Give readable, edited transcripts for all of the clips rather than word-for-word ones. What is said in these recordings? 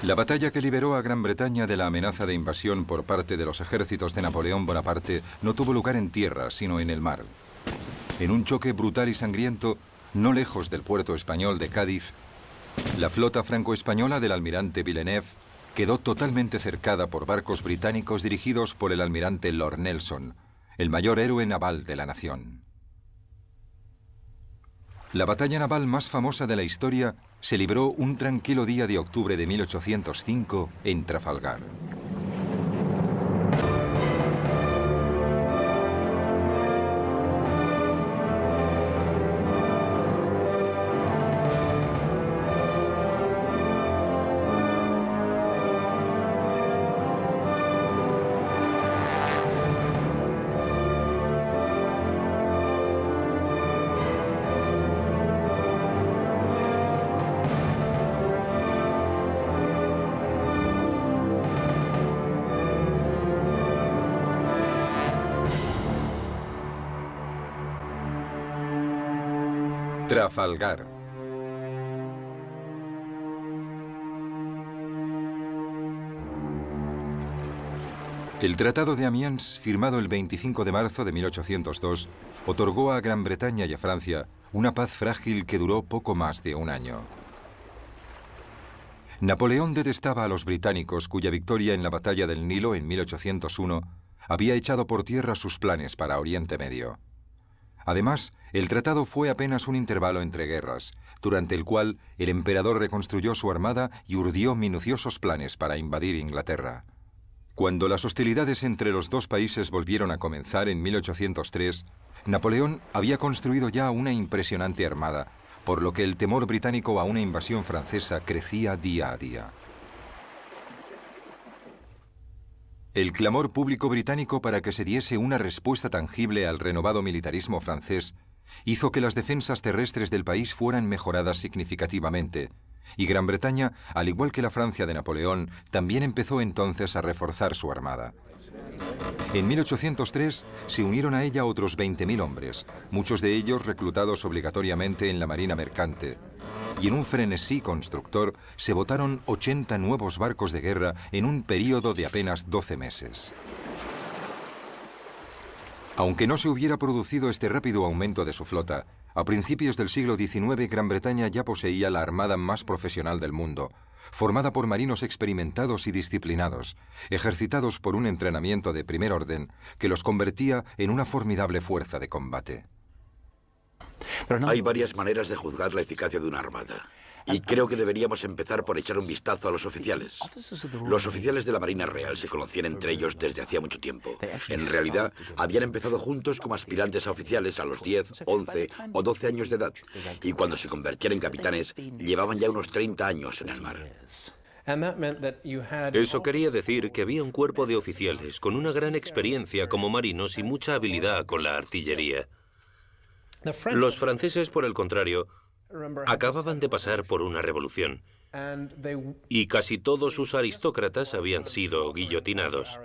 La batalla que liberó a Gran Bretaña de la amenaza de invasión por parte de los ejércitos de Napoleón Bonaparte no tuvo lugar en tierra, sino en el mar. En un choque brutal y sangriento, no lejos del puerto español de Cádiz, la flota franco-española del almirante Villeneuve quedó totalmente cercada por barcos británicos dirigidos por el almirante Lord Nelson, el mayor héroe naval de la nación. La batalla naval más famosa de la historia se libró un tranquilo día de octubre de 1805 en Trafalgar. Trafalgar. El Tratado de Amiens, firmado el 25 de marzo de 1802, otorgó a Gran Bretaña y a Francia una paz frágil que duró poco más de un año. Napoleón detestaba a los británicos, cuya victoria en la batalla del Nilo en 1801 había echado por tierra sus planes para Oriente Medio. Además, el tratado fue apenas un intervalo entre guerras, durante el cual el emperador reconstruyó su armada y urdió minuciosos planes para invadir Inglaterra. Cuando las hostilidades entre los dos países volvieron a comenzar en 1803, Napoleón había construido ya una impresionante armada, por lo que el temor británico a una invasión francesa crecía día a día. El clamor público británico para que se diese una respuesta tangible al renovado militarismo francés hizo que las defensas terrestres del país fueran mejoradas significativamente, y Gran Bretaña, al igual que la Francia de Napoleón, también empezó entonces a reforzar su armada. En 1803 se unieron a ella otros 20.000 hombres, muchos de ellos reclutados obligatoriamente en la marina mercante, y en un frenesí constructor se botaron 80 nuevos barcos de guerra en un período de apenas 12 meses. Aunque no se hubiera producido este rápido aumento de su flota, a principios del siglo XIX Gran Bretaña ya poseía la armada más profesional del mundo, formada por marinos experimentados y disciplinados, ejercitados por un entrenamiento de primer orden que los convertía en una formidable fuerza de combate. Hay varias maneras de juzgar la eficacia de una armada. Y creo que deberíamos empezar por echar un vistazo a los oficiales. Los oficiales de la Marina Real se conocían entre ellos desde hacía mucho tiempo. En realidad, habían empezado juntos como aspirantes a oficiales a los 10, 11 o 12 años de edad. Y cuando se convertían en capitanes, llevaban ya unos 30 años en el mar. Eso quería decir que había un cuerpo de oficiales con una gran experiencia como marinos y mucha habilidad con la artillería. Los franceses, por el contrario, acababan de pasar por una revolución y casi todos sus aristócratas habían sido guillotinados.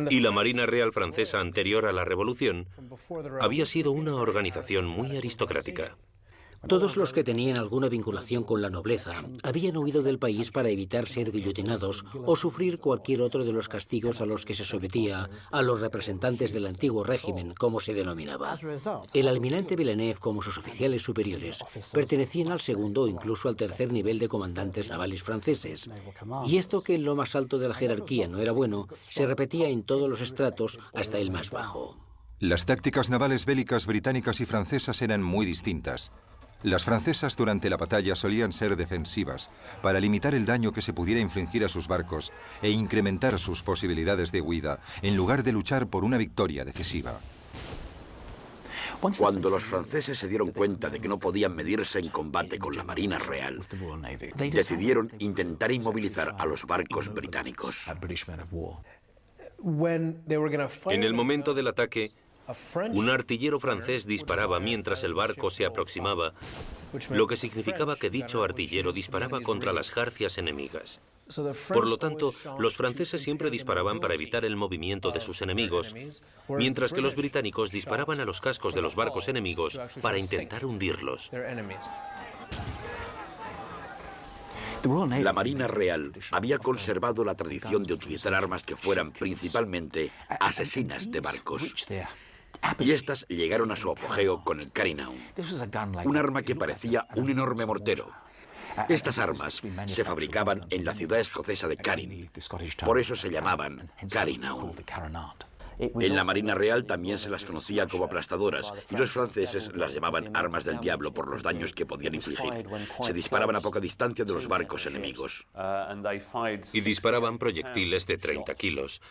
Y la Marina Real Francesa anterior a la revolución había sido una organización muy aristocrática. Todos los que tenían alguna vinculación con la nobleza habían huido del país para evitar ser guillotinados o sufrir cualquier otro de los castigos a los que se sometía a los representantes del antiguo régimen, como se denominaba. El almirante Villeneuve, como sus oficiales superiores, pertenecían al segundo o incluso al tercer nivel de comandantes navales franceses. Y esto, que en lo más alto de la jerarquía no era bueno, se repetía en todos los estratos hasta el más bajo. Las tácticas navales bélicas británicas y francesas eran muy distintas. Las francesas durante la batalla solían ser defensivas, para limitar el daño que se pudiera infligir a sus barcos e incrementar sus posibilidades de huida, en lugar de luchar por una victoria decisiva. Cuando los franceses se dieron cuenta de que no podían medirse en combate con la Marina Real, decidieron intentar inmovilizar a los barcos británicos. En el momento del ataque, un artillero francés disparaba mientras el barco se aproximaba, lo que significaba que dicho artillero disparaba contra las jarcias enemigas. Por lo tanto, los franceses siempre disparaban para evitar el movimiento de sus enemigos, mientras que los británicos disparaban a los cascos de los barcos enemigos para intentar hundirlos. La Marina Real había conservado la tradición de utilizar armas que fueran principalmente asesinas de barcos. Y estas llegaron a su apogeo con el Carinaun, un arma que parecía un enorme mortero. Estas armas se fabricaban en la ciudad escocesa de Carin, por eso se llamaban Carinaun. En la Marina Real también se las conocía como aplastadoras, y los franceses las llamaban armas del diablo por los daños que podían infligir. Se disparaban a poca distancia de los barcos enemigos. Y disparaban proyectiles de 30 kilos.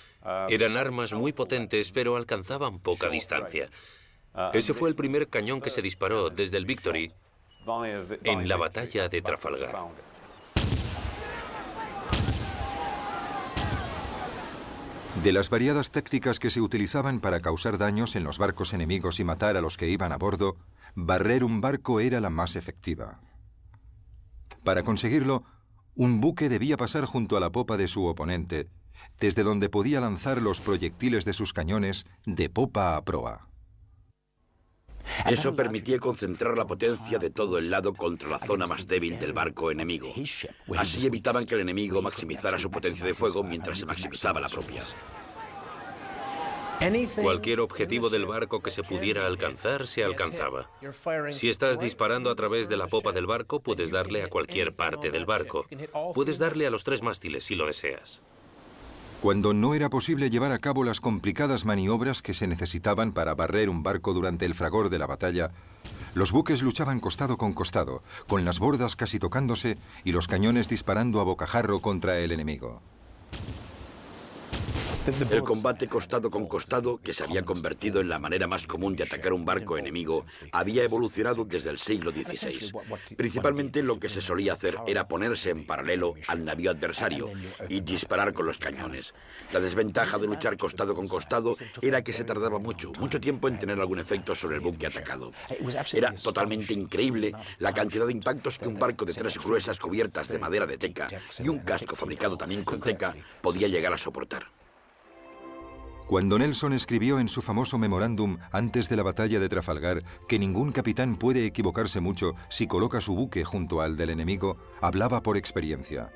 Eran armas muy potentes, pero alcanzaban poca distancia. Ese fue el primer cañón que se disparó desde el Victory en la batalla de Trafalgar. De las variadas tácticas que se utilizaban para causar daños en los barcos enemigos y matar a los que iban a bordo, barrer un barco era la más efectiva. Para conseguirlo, un buque debía pasar junto a la popa de su oponente, desde donde podía lanzar los proyectiles de sus cañones de popa a proa. Eso permitía concentrar la potencia de todo el lado contra la zona más débil del barco enemigo. Así evitaban que el enemigo maximizara su potencia de fuego mientras se maximizaba la propia. Cualquier objetivo del barco que se pudiera alcanzar, se alcanzaba. Si estás disparando a través de la popa del barco, puedes darle a cualquier parte del barco. Puedes darle a los 3 mástiles si lo deseas. Cuando no era posible llevar a cabo las complicadas maniobras que se necesitaban para barrer un barco durante el fragor de la batalla, los buques luchaban costado con costado, con las bordas casi tocándose y los cañones disparando a bocajarro contra el enemigo. El combate costado con costado, que se había convertido en la manera más común de atacar un barco enemigo, había evolucionado desde el siglo XVI. Principalmente lo que se solía hacer era ponerse en paralelo al navío adversario y disparar con los cañones. La desventaja de luchar costado con costado era que se tardaba mucho tiempo en tener algún efecto sobre el buque atacado. Era totalmente increíble la cantidad de impactos que un barco de 3 gruesas cubiertas de madera de teca y un casco fabricado también con teca podía llegar a soportar. Cuando Nelson escribió en su famoso memorándum antes de la batalla de Trafalgar que ningún capitán puede equivocarse mucho si coloca su buque junto al del enemigo, hablaba por experiencia.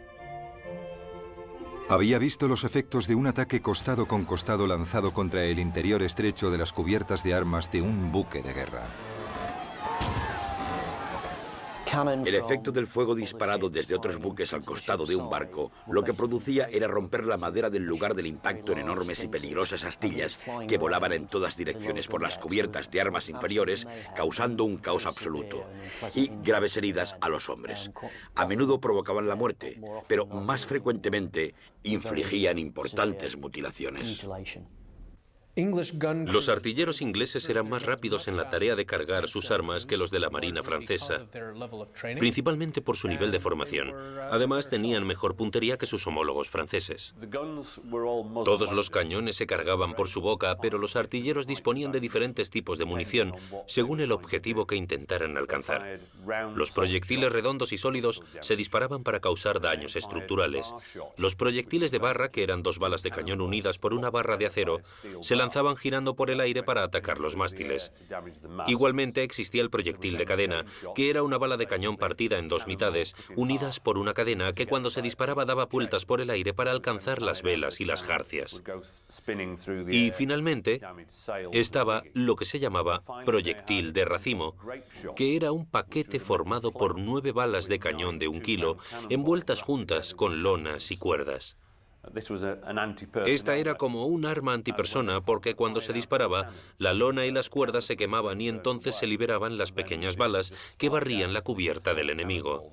Había visto los efectos de un ataque costado con costado lanzado contra el interior estrecho de las cubiertas de armas de un buque de guerra. El efecto del fuego disparado desde otros buques al costado de un barco lo que producía era romper la madera del lugar del impacto en enormes y peligrosas astillas que volaban en todas direcciones por las cubiertas de armas inferiores, causando un caos absoluto y graves heridas a los hombres. A menudo provocaban la muerte, pero más frecuentemente infligían importantes mutilaciones. Los artilleros ingleses eran más rápidos en la tarea de cargar sus armas que los de la Marina francesa, principalmente por su nivel de formación. Además, tenían mejor puntería que sus homólogos franceses. Todos los cañones se cargaban por su boca, pero los artilleros disponían de diferentes tipos de munición, según el objetivo que intentaran alcanzar. Los proyectiles redondos y sólidos se disparaban para causar daños estructurales. Los proyectiles de barra, que eran 2 balas de cañón unidas por una barra de acero, se lanzaban girando por el aire para atacar los mástiles. Igualmente existía el proyectil de cadena, que era una bala de cañón partida en 2 mitades, unidas por una cadena que cuando se disparaba daba vueltas por el aire para alcanzar las velas y las jarcias. Y finalmente estaba lo que se llamaba proyectil de racimo, que era un paquete formado por 9 balas de cañón de 1 kilo, envueltas juntas con lonas y cuerdas. Esta era como un arma antipersona porque cuando se disparaba, la lona y las cuerdas se quemaban y entonces se liberaban las pequeñas balas que barrían la cubierta del enemigo.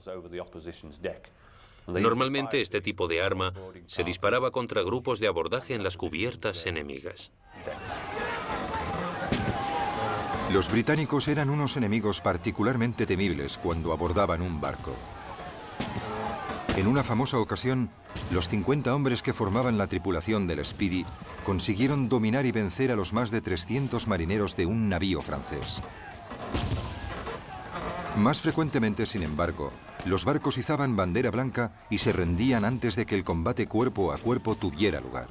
Normalmente este tipo de arma se disparaba contra grupos de abordaje en las cubiertas enemigas. Los británicos eran unos enemigos particularmente temibles cuando abordaban un barco. En una famosa ocasión, los 50 hombres que formaban la tripulación del Speedy consiguieron dominar y vencer a los más de 300 marineros de un navío francés. Más frecuentemente, sin embargo, los barcos izaban bandera blanca y se rendían antes de que el combate cuerpo a cuerpo tuviera lugar.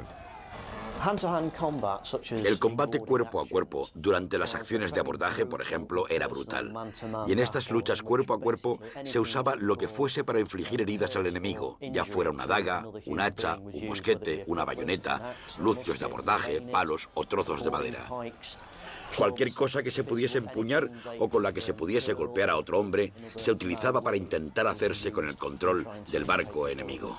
El combate cuerpo a cuerpo durante las acciones de abordaje, por ejemplo, era brutal. Y en estas luchas cuerpo a cuerpo se usaba lo que fuese para infligir heridas al enemigo, ya fuera una daga, un hacha, un mosquete, una bayoneta, lucios de abordaje, palos o trozos de madera. Cualquier cosa que se pudiese empuñar o con la que se pudiese golpear a otro hombre se utilizaba para intentar hacerse con el control del barco enemigo.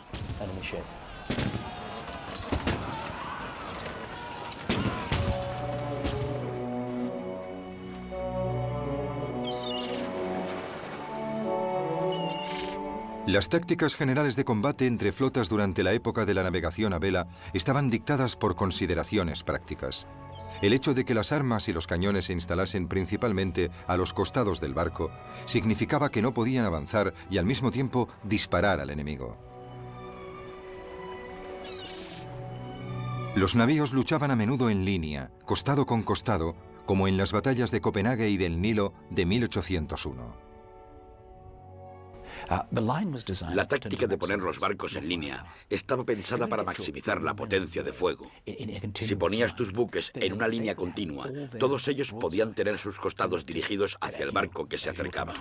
Las tácticas generales de combate entre flotas durante la época de la navegación a vela estaban dictadas por consideraciones prácticas. El hecho de que las armas y los cañones se instalasen principalmente a los costados del barco significaba que no podían avanzar y al mismo tiempo disparar al enemigo. Los navíos luchaban a menudo en línea, costado con costado, como en las batallas de Copenhague y del Nilo de 1801. La táctica de poner los barcos en línea estaba pensada para maximizar la potencia de fuego. Si ponías tus buques en una línea continua, todos ellos podían tener sus costados dirigidos hacia el barco que se acercaba.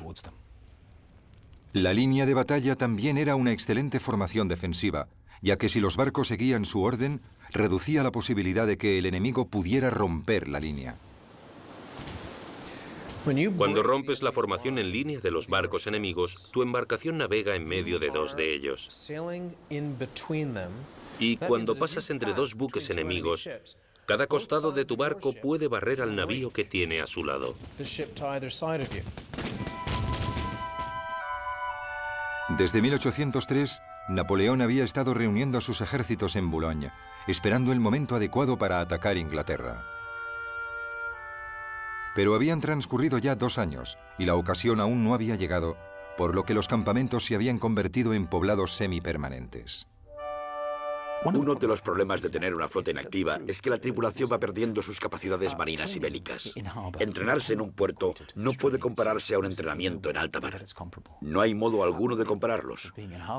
La línea de batalla también era una excelente formación defensiva, ya que si los barcos seguían su orden, reducía la posibilidad de que el enemigo pudiera romper la línea. Cuando rompes la formación en línea de los barcos enemigos, tu embarcación navega en medio de dos de ellos. Y cuando pasas entre dos buques enemigos, cada costado de tu barco puede barrer al navío que tiene a su lado. Desde 1803, Napoleón había estado reuniendo a sus ejércitos en Boulogne, esperando el momento adecuado para atacar Inglaterra. Pero habían transcurrido ya 2 años y la ocasión aún no había llegado, por lo que los campamentos se habían convertido en poblados semipermanentes. Uno de los problemas de tener una flota inactiva es que la tripulación va perdiendo sus capacidades marinas y bélicas. Entrenarse en un puerto no puede compararse a un entrenamiento en alta mar. No hay modo alguno de compararlos.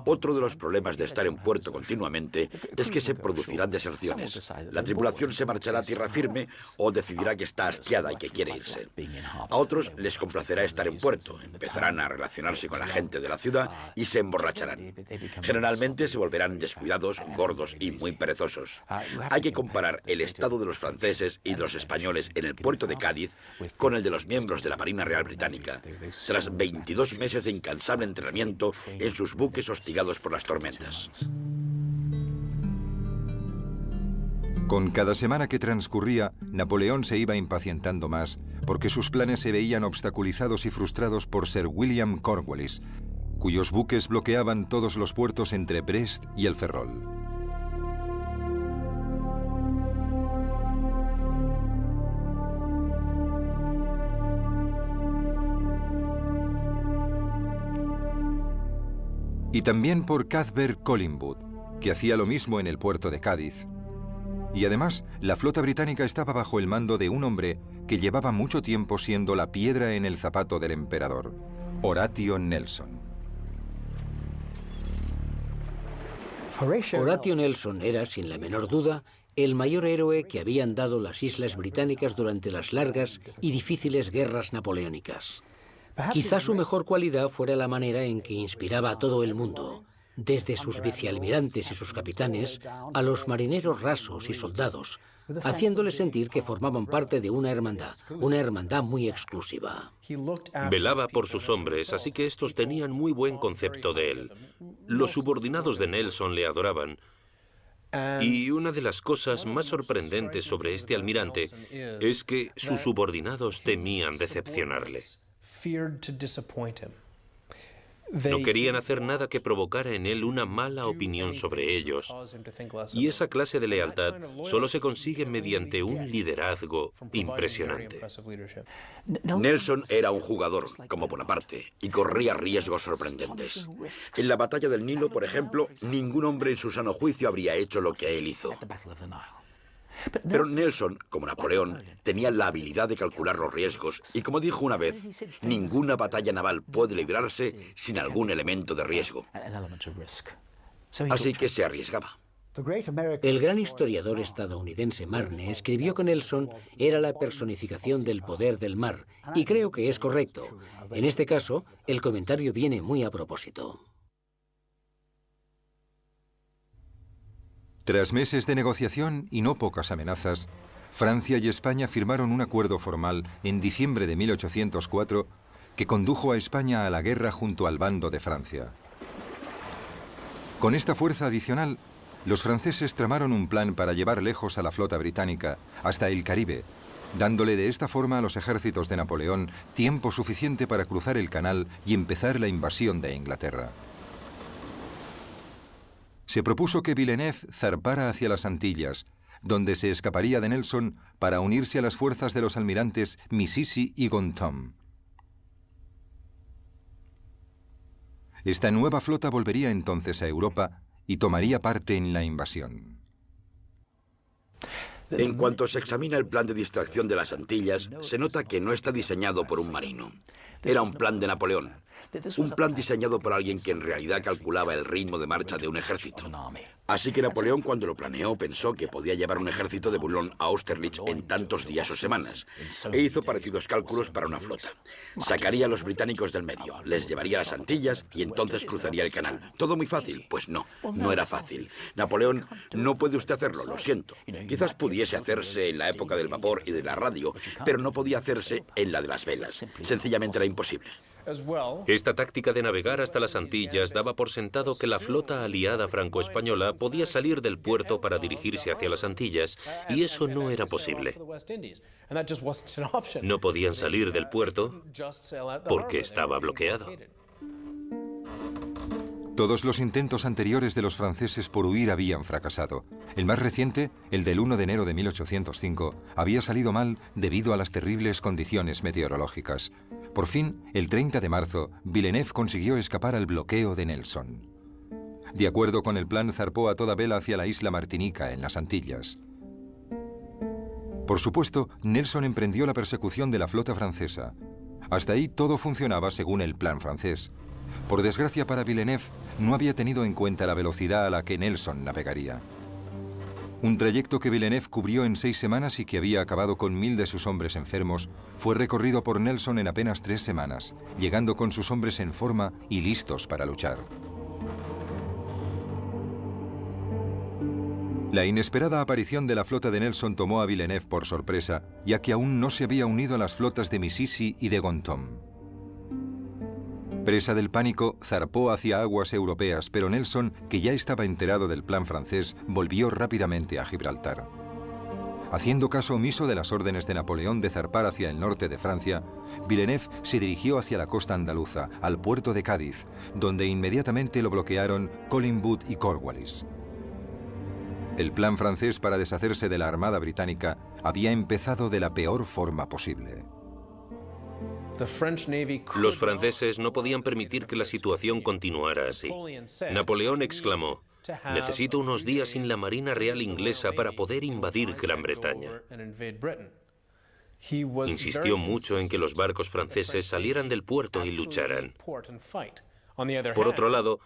Otro de los problemas de estar en puerto continuamente es que se producirán deserciones. La tripulación se marchará a tierra firme o decidirá que está hastiada y que quiere irse. A otros les complacerá estar en puerto. Empezarán a relacionarse con la gente de la ciudad y se emborracharán. Generalmente se volverán descuidados, gordos y muy perezosos. Hay que comparar el estado de los franceses y de los españoles en el puerto de Cádiz con el de los miembros de la Marina Real Británica, tras 22 meses de incansable entrenamiento en sus buques hostigados por las tormentas. Con cada semana que transcurría, Napoleón se iba impacientando más, porque sus planes se veían obstaculizados y frustrados por Sir William Cornwallis, cuyos buques bloqueaban todos los puertos entre Brest y el Ferrol. Y también por Cuthbert Collingwood, que hacía lo mismo en el puerto de Cádiz. Y además, la flota británica estaba bajo el mando de un hombre que llevaba mucho tiempo siendo la piedra en el zapato del emperador, Horatio Nelson. Horatio Nelson era, sin la menor duda, el mayor héroe que habían dado las islas británicas durante las largas y difíciles guerras napoleónicas. Quizá su mejor cualidad fuera la manera en que inspiraba a todo el mundo, desde sus vicealmirantes y sus capitanes a los marineros rasos y soldados, haciéndoles sentir que formaban parte de una hermandad muy exclusiva. Velaba por sus hombres, así que estos tenían muy buen concepto de él. Los subordinados de Nelson le adoraban. Y una de las cosas más sorprendentes sobre este almirante es que sus subordinados temían decepcionarle. No querían hacer nada que provocara en él una mala opinión sobre ellos. Y esa clase de lealtad solo se consigue mediante un liderazgo impresionante. Nelson era un jugador, como Bonaparte, y corría riesgos sorprendentes. En la batalla del Nilo, por ejemplo, ningún hombre en su sano juicio habría hecho lo que él hizo. Pero Nelson, como Napoleón, tenía la habilidad de calcular los riesgos y, como dijo una vez, ninguna batalla naval puede librarse sin algún elemento de riesgo. Así que se arriesgaba. El gran historiador estadounidense Marne escribió que Nelson era la personificación del poder del mar, y creo que es correcto. En este caso, el comentario viene muy a propósito. Tras meses de negociación y no pocas amenazas, Francia y España firmaron un acuerdo formal en diciembre de 1804 que condujo a España a la guerra junto al bando de Francia. Con esta fuerza adicional, los franceses tramaron un plan para llevar lejos a la flota británica, hasta el Caribe, dándole de esta forma a los ejércitos de Napoleón tiempo suficiente para cruzar el canal y empezar la invasión de Inglaterra. Se propuso que Villeneuve zarpara hacia las Antillas, donde se escaparía de Nelson para unirse a las fuerzas de los almirantes Mississi y Gontham. Esta nueva flota volvería entonces a Europa y tomaría parte en la invasión. En cuanto se examina el plan de distracción de las Antillas, se nota que no está diseñado por un marino. Era un plan de Napoleón. Un plan diseñado por alguien que en realidad calculaba el ritmo de marcha de un ejército. Así que Napoleón, cuando lo planeó, pensó que podía llevar un ejército de Boulogne a Austerlitz en tantos días o semanas, e hizo parecidos cálculos para una flota. Sacaría a los británicos del medio, les llevaría a las Antillas y entonces cruzaría el canal. ¿Todo muy fácil? Pues no, no era fácil. Napoleón, no puede usted hacerlo, lo siento. Quizás pudiese hacerse en la época del vapor y de la radio, pero no podía hacerse en la de las velas. Sencillamente era imposible. Esta táctica de navegar hasta las Antillas daba por sentado que la flota aliada franco-española podía salir del puerto para dirigirse hacia las Antillas, y eso no era posible. No podían salir del puerto porque estaba bloqueado. Todos los intentos anteriores de los franceses por huir habían fracasado. El más reciente, el del 1 de enero de 1805, había salido mal debido a las terribles condiciones meteorológicas. Por fin, el 30 de marzo, Villeneuve consiguió escapar al bloqueo de Nelson. De acuerdo con el plan, zarpó a toda vela hacia la isla Martinica, en las Antillas. Por supuesto, Nelson emprendió la persecución de la flota francesa. Hasta ahí todo funcionaba según el plan francés. Por desgracia para Villeneuve, no había tenido en cuenta la velocidad a la que Nelson navegaría. Un trayecto que Villeneuve cubrió en 6 semanas y que había acabado con 1000 de sus hombres enfermos, fue recorrido por Nelson en apenas 3 semanas, llegando con sus hombres en forma y listos para luchar. La inesperada aparición de la flota de Nelson tomó a Villeneuve por sorpresa, ya que aún no se había unido a las flotas de Mississi y de Gontham. Presa del pánico, zarpó hacia aguas europeas, pero Nelson, que ya estaba enterado del plan francés, volvió rápidamente a Gibraltar. Haciendo caso omiso de las órdenes de Napoleón de zarpar hacia el norte de Francia, Villeneuve se dirigió hacia la costa andaluza, al puerto de Cádiz, donde inmediatamente lo bloquearon Collingwood y Cornwallis. El plan francés para deshacerse de la armada británica había empezado de la peor forma posible. Los franceses no podían permitir que la situación continuara así. Napoleón exclamó: "Necesito unos días sin la Marina Real inglesa para poder invadir Gran Bretaña". Insistió mucho en que los barcos franceses salieran del puerto y lucharan. Por otro lado,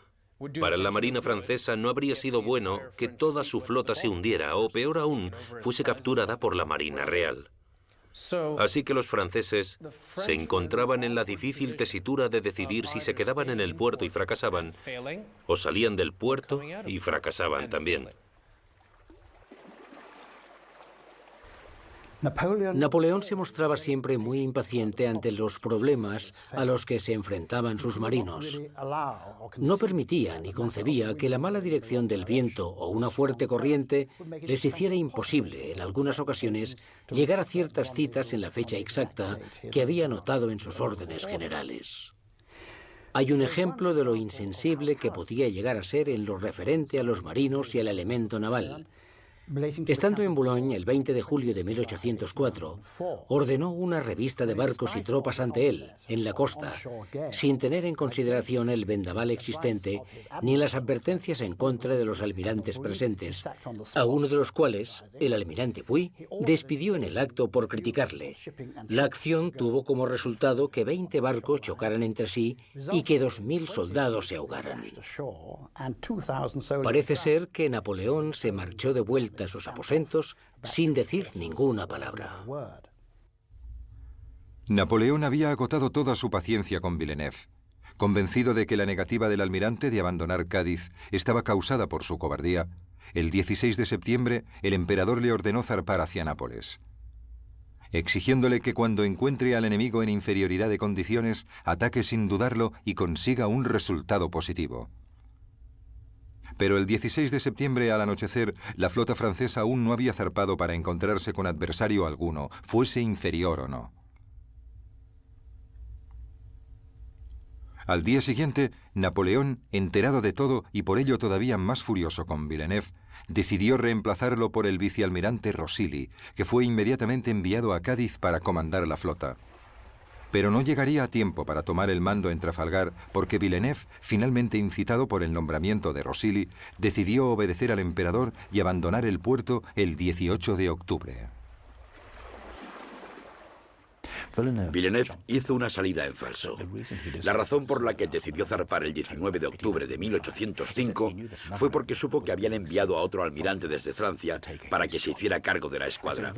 para la Marina francesa no habría sido bueno que toda su flota se hundiera o, peor aún, fuese capturada por la Marina Real. Así que los franceses se encontraban en la difícil tesitura de decidir si se quedaban en el puerto y fracasaban, o salían del puerto y fracasaban también. Napoleón se mostraba siempre muy impaciente ante los problemas a los que se enfrentaban sus marinos. No permitía ni concebía que la mala dirección del viento o una fuerte corriente les hiciera imposible, en algunas ocasiones, llegar a ciertas citas en la fecha exacta que había anotado en sus órdenes generales. Hay un ejemplo de lo insensible que podía llegar a ser en lo referente a los marinos y al elemento naval. Estando en Boulogne el 20 de julio de 1804, ordenó una revista de barcos y tropas ante él, en la costa, sin tener en consideración el vendaval existente ni las advertencias en contra de los almirantes presentes, a uno de los cuales, el almirante Puy, despidió en el acto por criticarle. La acción tuvo como resultado que 20 barcos chocaran entre sí y que 2.000 soldados se ahogaran. Parece ser que Napoleón se marchó de vuelta a sus aposentos sin decir ninguna palabra. Napoleón había agotado toda su paciencia con Villeneuve. Convencido de que la negativa del almirante de abandonar Cádiz estaba causada por su cobardía, el 16 de septiembre el emperador le ordenó zarpar hacia Nápoles, exigiéndole que cuando encuentre al enemigo en inferioridad de condiciones, ataque sin dudarlo y consiga un resultado positivo. Pero el 16 de septiembre al anochecer, la flota francesa aún no había zarpado para encontrarse con adversario alguno, fuese inferior o no. Al día siguiente, Napoleón, enterado de todo y por ello todavía más furioso con Villeneuve, decidió reemplazarlo por el vicealmirante Rosili, que fue inmediatamente enviado a Cádiz para comandar la flota. Pero no llegaría a tiempo para tomar el mando en Trafalgar porque Villeneuve, finalmente incitado por el nombramiento de Rosili, decidió obedecer al emperador y abandonar el puerto el 18 de octubre. Villeneuve hizo una salida en falso. La razón por la que decidió zarpar el 19 de octubre de 1805 fue porque supo que habían enviado a otro almirante desde Francia para que se hiciera cargo de la escuadra.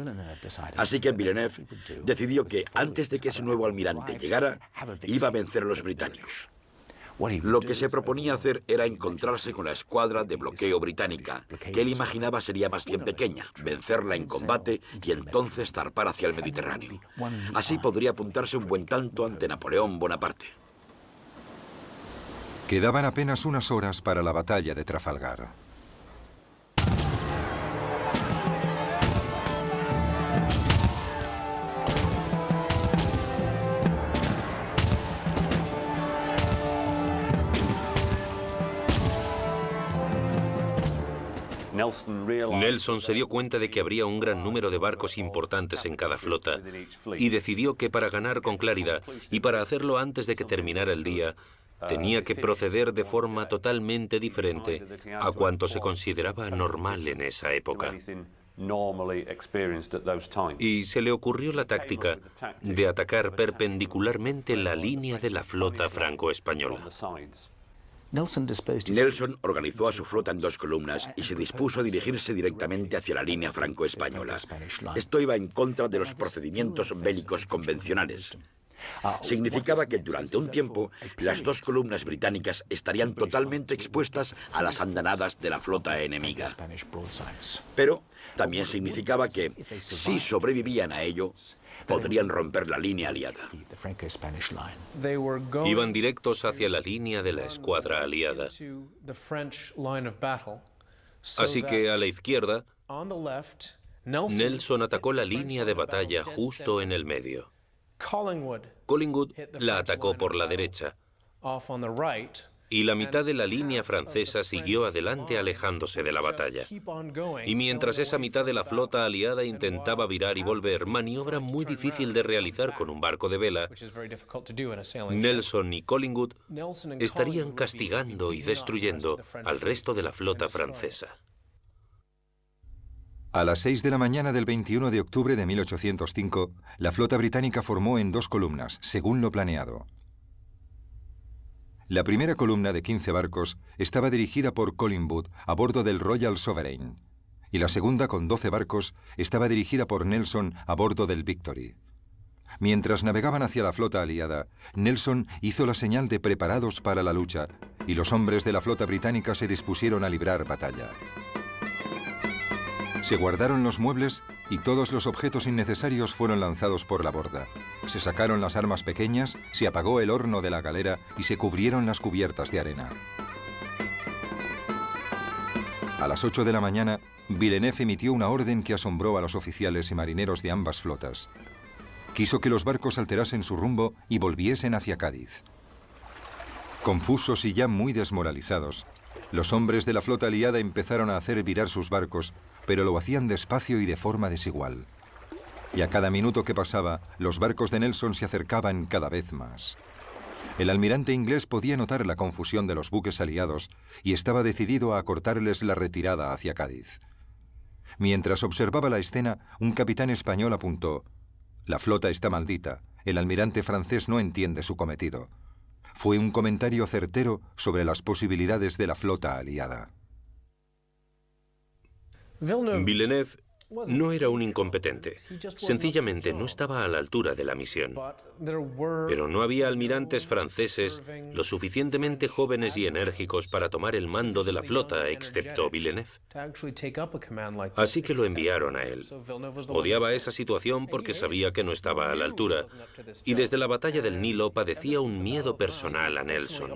Así que Villeneuve decidió que antes de que ese nuevo almirante llegara, iba a vencer a los británicos. Lo que se proponía hacer era encontrarse con la escuadra de bloqueo británica, que él imaginaba sería más bien pequeña, vencerla en combate y entonces zarpar hacia el Mediterráneo. Así podría apuntarse un buen tanto ante Napoleón Bonaparte. Quedaban apenas unas horas para la batalla de Trafalgar. Nelson se dio cuenta de que habría un gran número de barcos importantes en cada flota y decidió que para ganar con claridad y para hacerlo antes de que terminara el día, tenía que proceder de forma totalmente diferente a cuanto se consideraba normal en esa época. Y se le ocurrió la táctica de atacar perpendicularmente la línea de la flota franco-española. Nelson organizó a su flota en dos columnas y se dispuso a dirigirse directamente hacia la línea franco-española. Esto iba en contra de los procedimientos bélicos convencionales. Significaba que durante un tiempo las dos columnas británicas estarían totalmente expuestas a las andanadas de la flota enemiga. Pero también significaba que, si sobrevivían a ello, podrían romper la línea aliada. Iban directos hacia la línea de la escuadra aliada. Así que a la izquierda, Nelson atacó la línea de batalla justo en el medio. Collingwood la atacó por la derecha y la mitad de la línea francesa siguió adelante alejándose de la batalla. Y mientras esa mitad de la flota aliada intentaba virar y volver, maniobra muy difícil de realizar con un barco de vela, Nelson y Collingwood estarían castigando y destruyendo al resto de la flota francesa. A las 6 de la mañana del 21 de octubre de 1805, la flota británica formó en dos columnas, según lo planeado. La primera columna de 15 barcos estaba dirigida por Collingwood a bordo del Royal Sovereign, y la segunda, con 12 barcos, estaba dirigida por Nelson a bordo del Victory. Mientras navegaban hacia la flota aliada, Nelson hizo la señal de preparados para la lucha, y los hombres de la flota británica se dispusieron a librar batalla. Se guardaron los muebles y todos los objetos innecesarios fueron lanzados por la borda. Se sacaron las armas pequeñas, se apagó el horno de la galera y se cubrieron las cubiertas de arena. A las 8 de la mañana, Villeneuve emitió una orden que asombró a los oficiales y marineros de ambas flotas. Quiso que los barcos alterasen su rumbo y volviesen hacia Cádiz. Confusos y ya muy desmoralizados, los hombres de la flota aliada empezaron a hacer virar sus barcos, pero lo hacían despacio y de forma desigual. Y a cada minuto que pasaba, los barcos de Nelson se acercaban cada vez más. El almirante inglés podía notar la confusión de los buques aliados y estaba decidido a acortarles la retirada hacia Cádiz. Mientras observaba la escena, un capitán español apuntó: «La flota está maldita. El almirante francés no entiende su cometido». Fue un comentario certero sobre las posibilidades de la flota aliada. Villeneuve no era un incompetente. Sencillamente no estaba a la altura de la misión. Pero no había almirantes franceses lo suficientemente jóvenes y enérgicos para tomar el mando de la flota, excepto Villeneuve. Así que lo enviaron a él. Odiaba esa situación porque sabía que no estaba a la altura. Y desde la batalla del Nilo padecía un miedo personal a Nelson.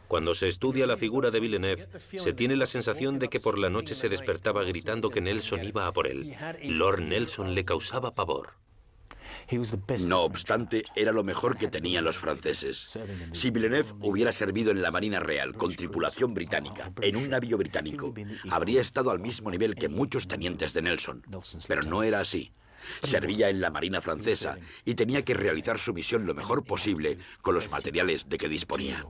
Cuando se estudia la figura de Villeneuve, se tiene la sensación de que por la noche se despertaba gritando que Nelson iba a por él. Lord Nelson le causaba pavor. No obstante, era lo mejor que tenían los franceses. Si Villeneuve hubiera servido en la Marina Real con tripulación británica, en un navío británico, habría estado al mismo nivel que muchos tenientes de Nelson. Pero no era así. Servía en la Marina francesa y tenía que realizar su misión lo mejor posible con los materiales de que disponía.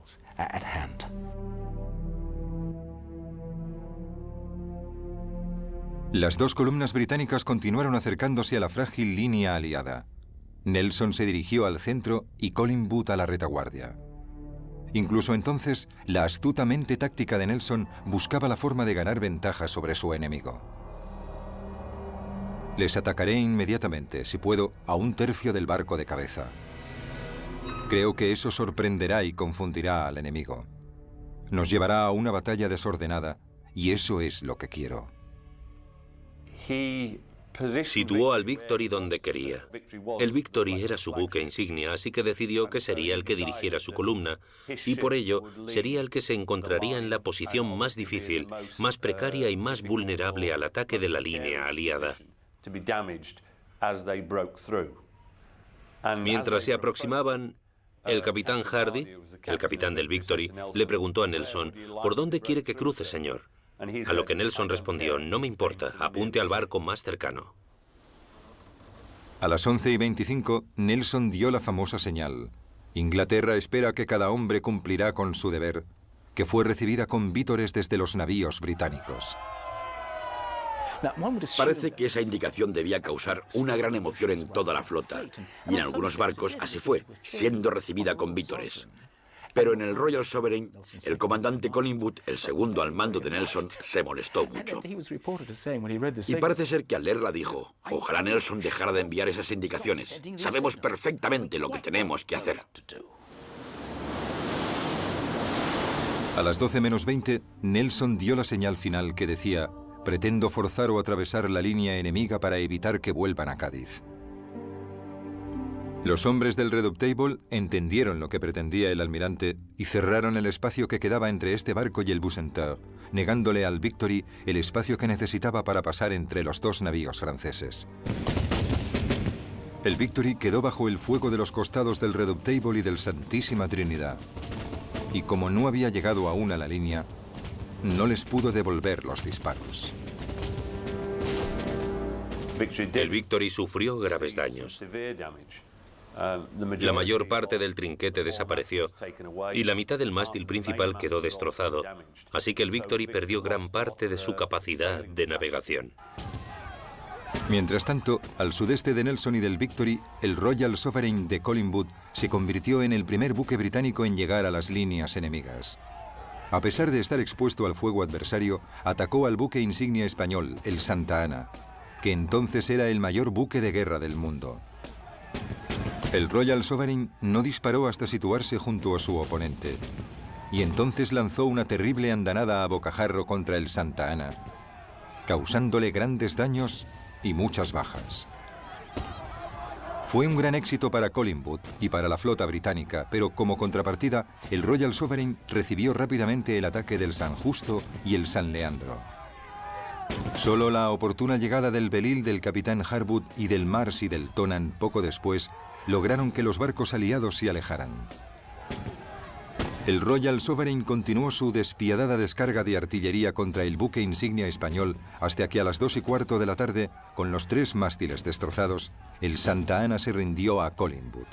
Las dos columnas británicas continuaron acercándose a la frágil línea aliada. Nelson se dirigió al centro y Collingwood a la retaguardia. Incluso entonces, la astuta mente táctica de Nelson buscaba la forma de ganar ventaja sobre su enemigo. Les atacaré inmediatamente, si puedo, a un tercio del barco de cabeza. Creo que eso sorprenderá y confundirá al enemigo. Nos llevará a una batalla desordenada, y eso es lo que quiero. Situó al Victory donde quería. El Victory era su buque insignia, así que decidió que sería el que dirigiera su columna, y por ello sería el que se encontraría en la posición más difícil, más precaria y más vulnerable al ataque de la línea aliada. Mientras se aproximaban, el capitán Hardy, el capitán del Victory, le preguntó a Nelson: «¿Por dónde quiere que cruce, señor?». A lo que Nelson respondió: «No me importa, apunte al barco más cercano». A las 11:25, Nelson dio la famosa señal: «Inglaterra espera que cada hombre cumplirá con su deber», que fue recibida con vítores desde los navíos británicos. Parece que esa indicación debía causar una gran emoción en toda la flota, y en algunos barcos así fue, siendo recibida con vítores. Pero en el Royal Sovereign, el comandante Collingwood, el segundo al mando de Nelson, se molestó mucho. Y parece ser que al leerla dijo: «Ojalá Nelson dejara de enviar esas indicaciones. Sabemos perfectamente lo que tenemos que hacer». A las 12:20, Nelson dio la señal final que decía: «Pretendo forzar o atravesar la línea enemiga para evitar que vuelvan a Cádiz». Los hombres del Redoutable entendieron lo que pretendía el almirante y cerraron el espacio que quedaba entre este barco y el Bucentaure, negándole al Victory el espacio que necesitaba para pasar entre los dos navíos franceses. El Victory quedó bajo el fuego de los costados del Redoutable y del Santísima Trinidad. Y como no había llegado aún a la línea, no les pudo devolver los disparos. El Victory sufrió graves daños. La mayor parte del trinquete desapareció y la mitad del mástil principal quedó destrozado, así que el Victory perdió gran parte de su capacidad de navegación. Mientras tanto, al sudeste de Nelson y del Victory, el Royal Sovereign de Collingwood se convirtió en el primer buque británico en llegar a las líneas enemigas. A pesar de estar expuesto al fuego adversario, atacó al buque insignia español, el Santa Ana, que entonces era el mayor buque de guerra del mundo. El Royal Sovereign no disparó hasta situarse junto a su oponente, y entonces lanzó una terrible andanada a bocajarro contra el Santa Ana, causándole grandes daños y muchas bajas. Fue un gran éxito para Collingwood y para la flota británica, pero como contrapartida, el Royal Sovereign recibió rápidamente el ataque del San Justo y el San Leandro. Solo la oportuna llegada del Belil del capitán Harwood y del Mars y del Tonan poco después lograron que los barcos aliados se alejaran. El Royal Sovereign continuó su despiadada descarga de artillería contra el buque insignia español hasta que a las 2:15 de la tarde, con los 3 mástiles destrozados, el Santa Ana se rindió a Collingwood.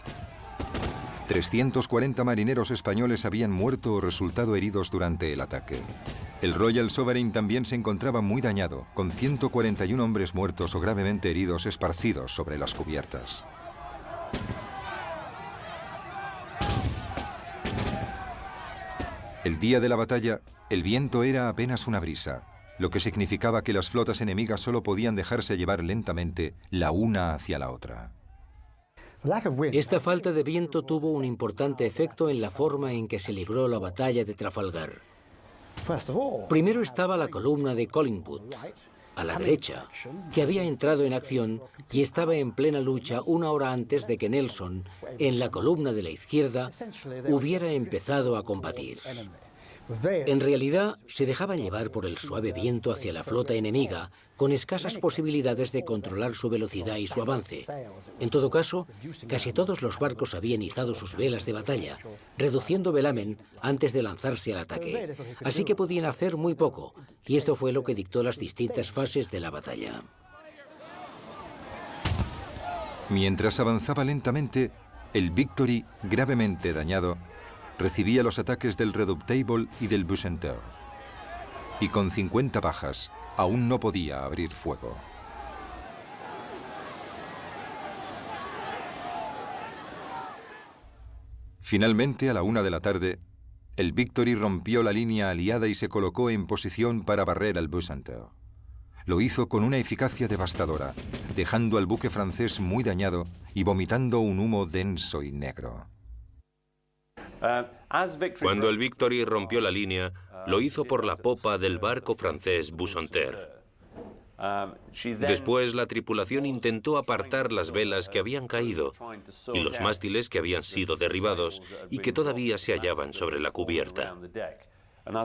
340 marineros españoles habían muerto o resultado heridos durante el ataque. El Royal Sovereign también se encontraba muy dañado, con 141 hombres muertos o gravemente heridos esparcidos sobre las cubiertas. El día de la batalla, el viento era apenas una brisa, lo que significaba que las flotas enemigas solo podían dejarse llevar lentamente la una hacia la otra. Esta falta de viento tuvo un importante efecto en la forma en que se libró la batalla de Trafalgar. Primero estaba la columna de Collingwood, a la derecha, que había entrado en acción y estaba en plena lucha 1 hora antes de que Nelson, en la columna de la izquierda, hubiera empezado a combatir. En realidad, se dejaban llevar por el suave viento hacia la flota enemiga, con escasas posibilidades de controlar su velocidad y su avance. En todo caso, casi todos los barcos habían izado sus velas de batalla, reduciendo velamen antes de lanzarse al ataque. Así que podían hacer muy poco, y esto fue lo que dictó las distintas fases de la batalla. Mientras avanzaba lentamente, el Victory, gravemente dañado, recibía los ataques del Redoutable y del Bucentaure. Y con 50 bajas, aún no podía abrir fuego. Finalmente, a la 1 de la tarde, el Victory rompió la línea aliada y se colocó en posición para barrer al Bucentaure. Lo hizo con una eficacia devastadora, dejando al buque francés muy dañado y vomitando un humo denso y negro. Cuando el Victory rompió la línea, lo hizo por la popa del barco francés Bucentaure. Después, la tripulación intentó apartar las velas que habían caído y los mástiles que habían sido derribados y que todavía se hallaban sobre la cubierta.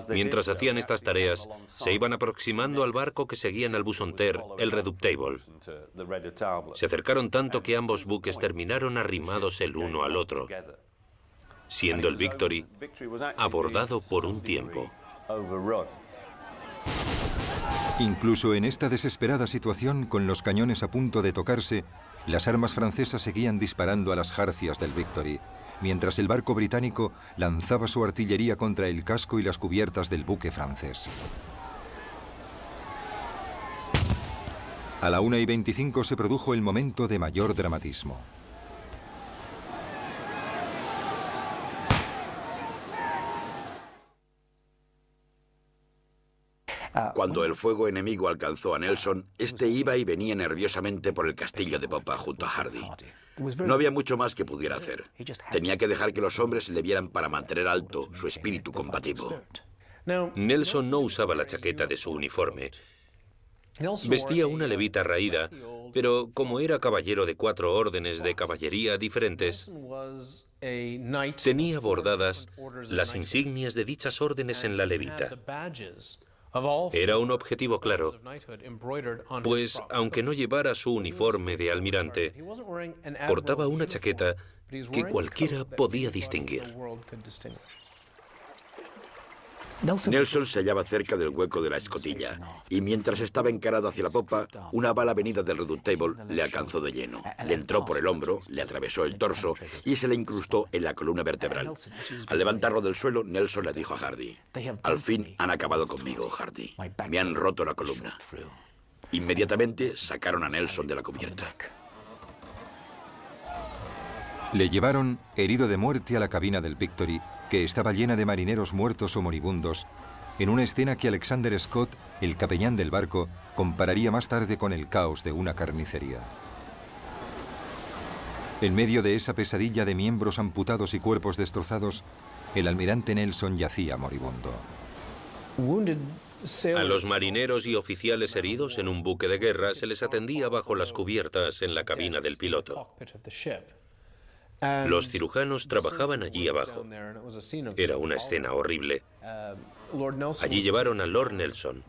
Mientras hacían estas tareas, se iban aproximando al barco que seguían al Bucentaure, el Redoutable. Se acercaron tanto que ambos buques terminaron arrimados el uno al otro, siendo el Victory abordado por un tiempo. Incluso en esta desesperada situación, con los cañones a punto de tocarse, las armas francesas seguían disparando a las jarcias del Victory, mientras el barco británico lanzaba su artillería contra el casco y las cubiertas del buque francés. A la 1:25 se produjo el momento de mayor dramatismo. Cuando el fuego enemigo alcanzó a Nelson, este iba y venía nerviosamente por el castillo de popa junto a Hardy. No había mucho más que pudiera hacer. Tenía que dejar que los hombres le vieran para mantener alto su espíritu combativo. Nelson no usaba la chaqueta de su uniforme. Vestía una levita raída, pero como era caballero de 4 órdenes de caballería diferentes, tenía bordadas las insignias de dichas órdenes en la levita. Era un objetivo claro, pues aunque no llevara su uniforme de almirante, portaba una chaqueta que cualquiera podía distinguir. Nelson se hallaba cerca del hueco de la escotilla, y mientras estaba encarado hacia la popa, una bala venida del Redoutable le alcanzó de lleno. Le entró por el hombro, le atravesó el torso y se le incrustó en la columna vertebral. Al levantarlo del suelo, Nelson le dijo a Hardy: «Al fin han acabado conmigo, Hardy. Me han roto la columna». Inmediatamente sacaron a Nelson de la cubierta. Le llevaron, herido de muerte, a la cabina del Victory, que estaba llena de marineros muertos o moribundos, en una escena que Alexander Scott, el capellán del barco, compararía más tarde con el caos de una carnicería. En medio de esa pesadilla de miembros amputados y cuerpos destrozados, el almirante Nelson yacía moribundo. A los marineros y oficiales heridos en un buque de guerra se les atendía bajo las cubiertas en la cabina del piloto. Los cirujanos trabajaban allí abajo. Era una escena horrible. Allí llevaron a Lord Nelson.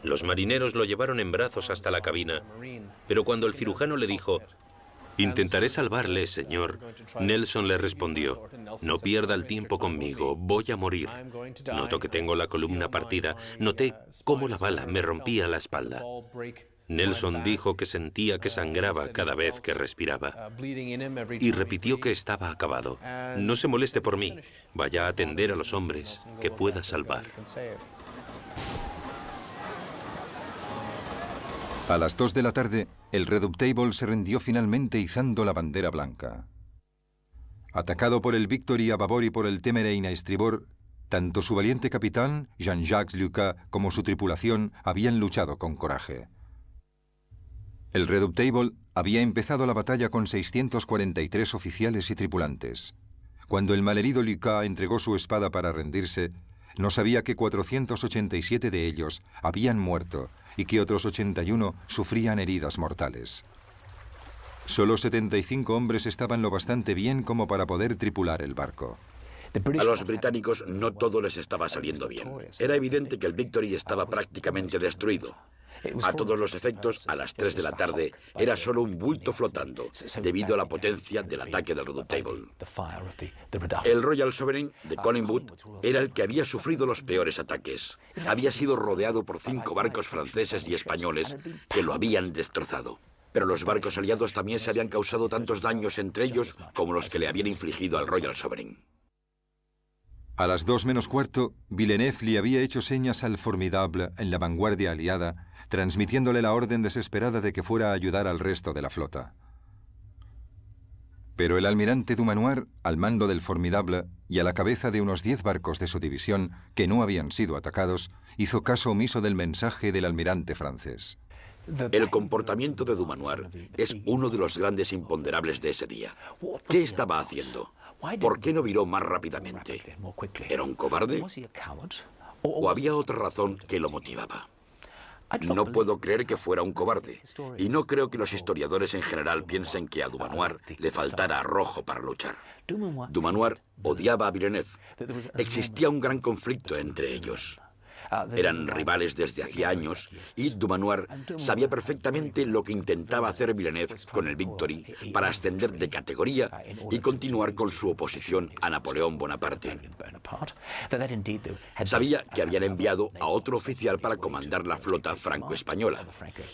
Los marineros lo llevaron en brazos hasta la cabina, pero cuando el cirujano le dijo: Intentaré salvarle, señor. Nelson le respondió, no pierda el tiempo conmigo, voy a morir. Noto que tengo la columna partida. Noté cómo la bala me rompía la espalda. Nelson dijo que sentía que sangraba cada vez que respiraba. Y repitió que estaba acabado. No se moleste por mí. Vaya a atender a los hombres que pueda salvar. A las 2 de la tarde, el Redoutable se rindió finalmente izando la bandera blanca. Atacado por el Victory a babor y por el Temerein a estribor, tanto su valiente capitán, Jean-Jacques Lucas, como su tripulación habían luchado con coraje. El Redoutable había empezado la batalla con 643 oficiales y tripulantes. Cuando el malherido Lucas entregó su espada para rendirse, no sabía que 487 de ellos habían muerto y que otros 81 sufrían heridas mortales. Solo 75 hombres estaban lo bastante bien como para poder tripular el barco. A los británicos no todo les estaba saliendo bien. Era evidente que el Victory estaba prácticamente destruido. A todos los efectos, a las 3 de la tarde, era solo un bulto flotando, debido a la potencia del ataque del Redoutable. El Royal Sovereign de Collingwood era el que había sufrido los peores ataques. Había sido rodeado por 5 barcos franceses y españoles que lo habían destrozado. Pero los barcos aliados también se habían causado tantos daños entre ellos como los que le habían infligido al Royal Sovereign. A las 2 menos cuarto, Villeneuve le había hecho señas al Formidable en la vanguardia aliada, transmitiéndole la orden desesperada de que fuera a ayudar al resto de la flota. Pero el almirante Dumanoir, al mando del Formidable y a la cabeza de unos 10 barcos de su división que no habían sido atacados, hizo caso omiso del mensaje del almirante francés. El comportamiento de Dumanoir es uno de los grandes imponderables de ese día. ¿Qué estaba haciendo? ¿Por qué no viró más rápidamente? ¿Era un cobarde? ¿O había otra razón que lo motivaba? No puedo creer que fuera un cobarde, y no creo que los historiadores en general piensen que a Dumanoir le faltara arrojo para luchar. Dumanoir odiaba a Villeneuve. Existía un gran conflicto entre ellos. Eran rivales desde hacía años y Dumanoir sabía perfectamente lo que intentaba hacer Villeneuve con el Victory para ascender de categoría y continuar con su oposición a Napoleón Bonaparte. Sabía que habían enviado a otro oficial para comandar la flota franco-española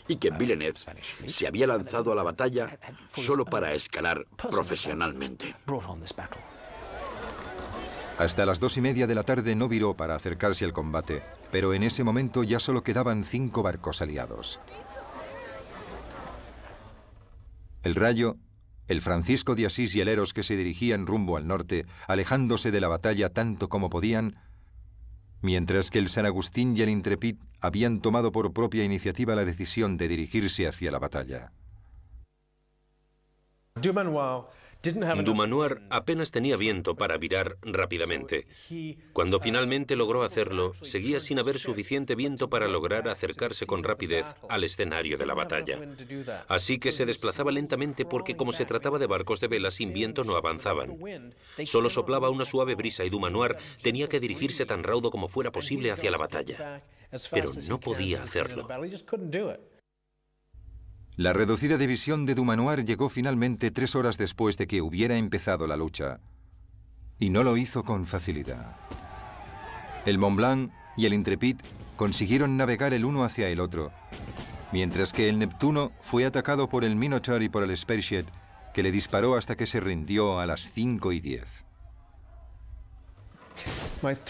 y que Villeneuve se había lanzado a la batalla solo para escalar profesionalmente. Hasta las 2:30 de la tarde no viró para acercarse al combate, pero en ese momento ya solo quedaban 5 barcos aliados. El Rayo, el Francisco de Asís y el Eros, que se dirigían rumbo al norte, alejándose de la batalla tanto como podían, mientras que el San Agustín y el Intrepid habían tomado por propia iniciativa la decisión de dirigirse hacia la batalla. Dumanoir apenas tenía viento para virar rápidamente. Cuando finalmente logró hacerlo, seguía sin haber suficiente viento para lograr acercarse con rapidez al escenario de la batalla. Así que se desplazaba lentamente porque, como se trataba de barcos de vela, sin viento no avanzaban. Solo soplaba una suave brisa y Dumanoir tenía que dirigirse tan raudo como fuera posible hacia la batalla. Pero no podía hacerlo. La reducida división de Dumanoir llegó finalmente 3 horas después de que hubiera empezado la lucha. Y no lo hizo con facilidad. El Mont Blanc y el Intrepid consiguieron navegar el uno hacia el otro, mientras que el Neptuno fue atacado por el Minotaur y por el Spearhead, que le disparó hasta que se rindió a las 5:10.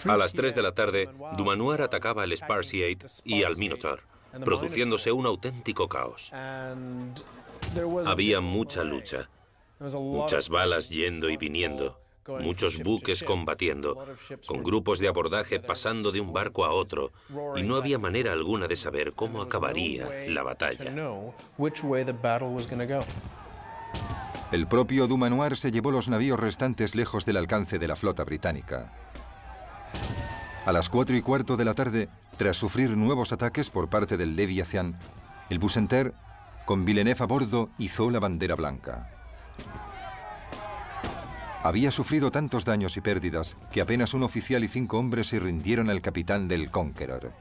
A las 3 de la tarde, Dumanoir atacaba al Spearhead y al Minotaur, produciéndose un auténtico caos. Había mucha lucha, muchas balas yendo y viniendo, muchos buques combatiendo, con grupos de abordaje pasando de un barco a otro, y no había manera alguna de saber cómo acabaría la batalla. El propio Dumanoir se llevó los navíos restantes lejos del alcance de la flota británica. A las 4:15 de la tarde, tras sufrir nuevos ataques por parte del Leviathan, el Bucentaure, con Villeneuve a bordo, izó la bandera blanca. Había sufrido tantos daños y pérdidas que apenas un oficial y 5 hombres se rindieron al capitán del Conqueror.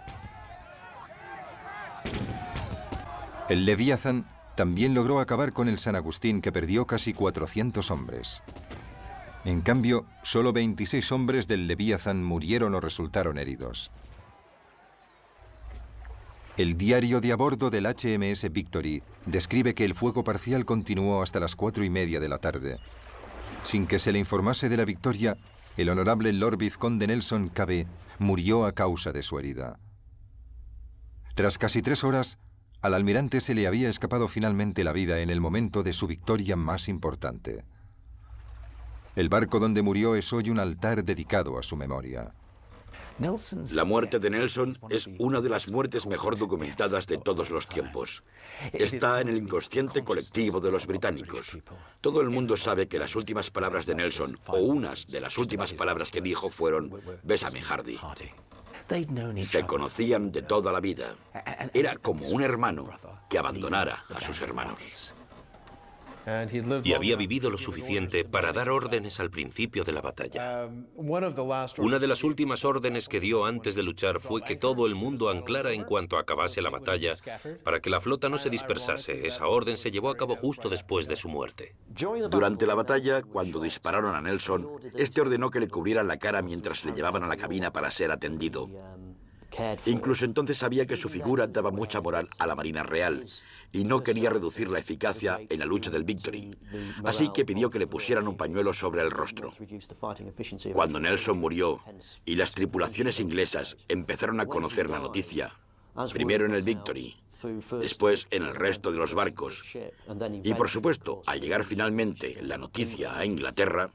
El Leviathan También logró acabar con el San Agustín, que perdió casi 400 hombres. En cambio, solo 26 hombres del Leviathan murieron o resultaron heridos. El diario de a bordo del HMS Victory describe que el fuego parcial continuó hasta las 4:30 de la tarde. Sin que se le informase de la victoria, el honorable Lord Vizconde Nelson Cabé murió a causa de su herida. Tras casi 3 horas, al almirante se le había escapado finalmente la vida en el momento de su victoria más importante. El barco donde murió es hoy un altar dedicado a su memoria. La muerte de Nelson es una de las muertes mejor documentadas de todos los tiempos. Está en el inconsciente colectivo de los británicos. Todo el mundo sabe que las últimas palabras de Nelson, o unas de las últimas palabras que dijo, fueron «Bésame, Hardy». Se conocían de toda la vida. Era como un hermano que abandonara a sus hermanos. Y había vivido lo suficiente para dar órdenes al principio de la batalla. Una de las últimas órdenes que dio antes de luchar fue que todo el mundo anclara en cuanto acabase la batalla para que la flota no se dispersase. Esa orden se llevó a cabo justo después de su muerte. Durante la batalla, cuando dispararon a Nelson, este ordenó que le cubrieran la cara mientras le llevaban a la cabina para ser atendido. Incluso entonces sabía que su figura daba mucha moral a la Marina Real y no quería reducir la eficacia en la lucha del Victory. Así que pidió que le pusieran un pañuelo sobre el rostro. Cuando Nelson murió y las tripulaciones inglesas empezaron a conocer la noticia, primero en el Victory, después en el resto de los barcos, y por supuesto, al llegar finalmente la noticia a Inglaterra,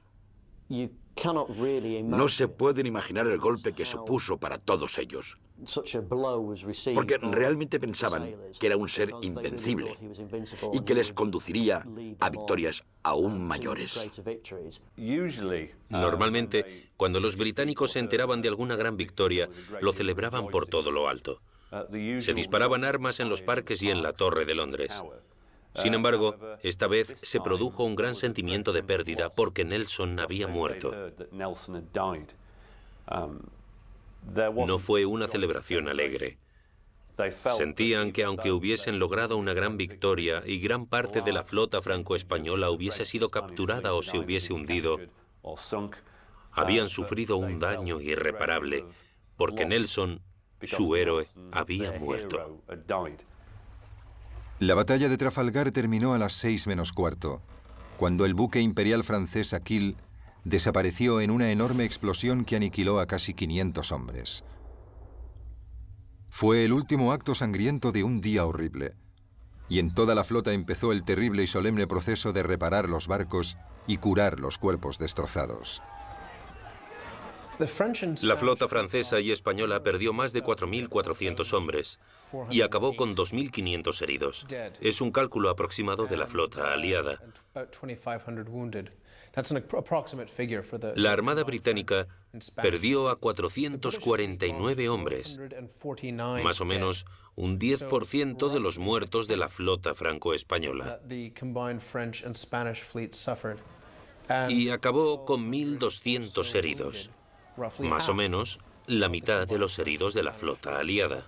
no se pueden imaginar el golpe que supuso para todos ellos, porque realmente pensaban que era un ser invencible y que les conduciría a victorias aún mayores. Normalmente, cuando los británicos se enteraban de alguna gran victoria, lo celebraban por todo lo alto. Se disparaban armas en los parques y en la Torre de Londres. Sin embargo, esta vez se produjo un gran sentimiento de pérdida porque Nelson había muerto. No fue una celebración alegre. Sentían que aunque hubiesen logrado una gran victoria y gran parte de la flota franco-española hubiese sido capturada o se hubiese hundido, habían sufrido un daño irreparable porque Nelson, su héroe, había muerto. La batalla de Trafalgar terminó a las 6:15, cuando el buque imperial francés Aquile desapareció en una enorme explosión que aniquiló a casi 500 hombres. Fue el último acto sangriento de un día horrible, y en toda la flota empezó el terrible y solemne proceso de reparar los barcos y curar los cuerpos destrozados. La flota francesa y española perdió más de 4.400 hombres y acabó con 2.500 heridos. Es un cálculo aproximado de la flota aliada. La Armada Británica perdió a 449 hombres, más o menos un 10% de los muertos de la flota franco-española. Y acabó con 1.200 heridos. Más o menos la mitad de los heridos de la flota aliada.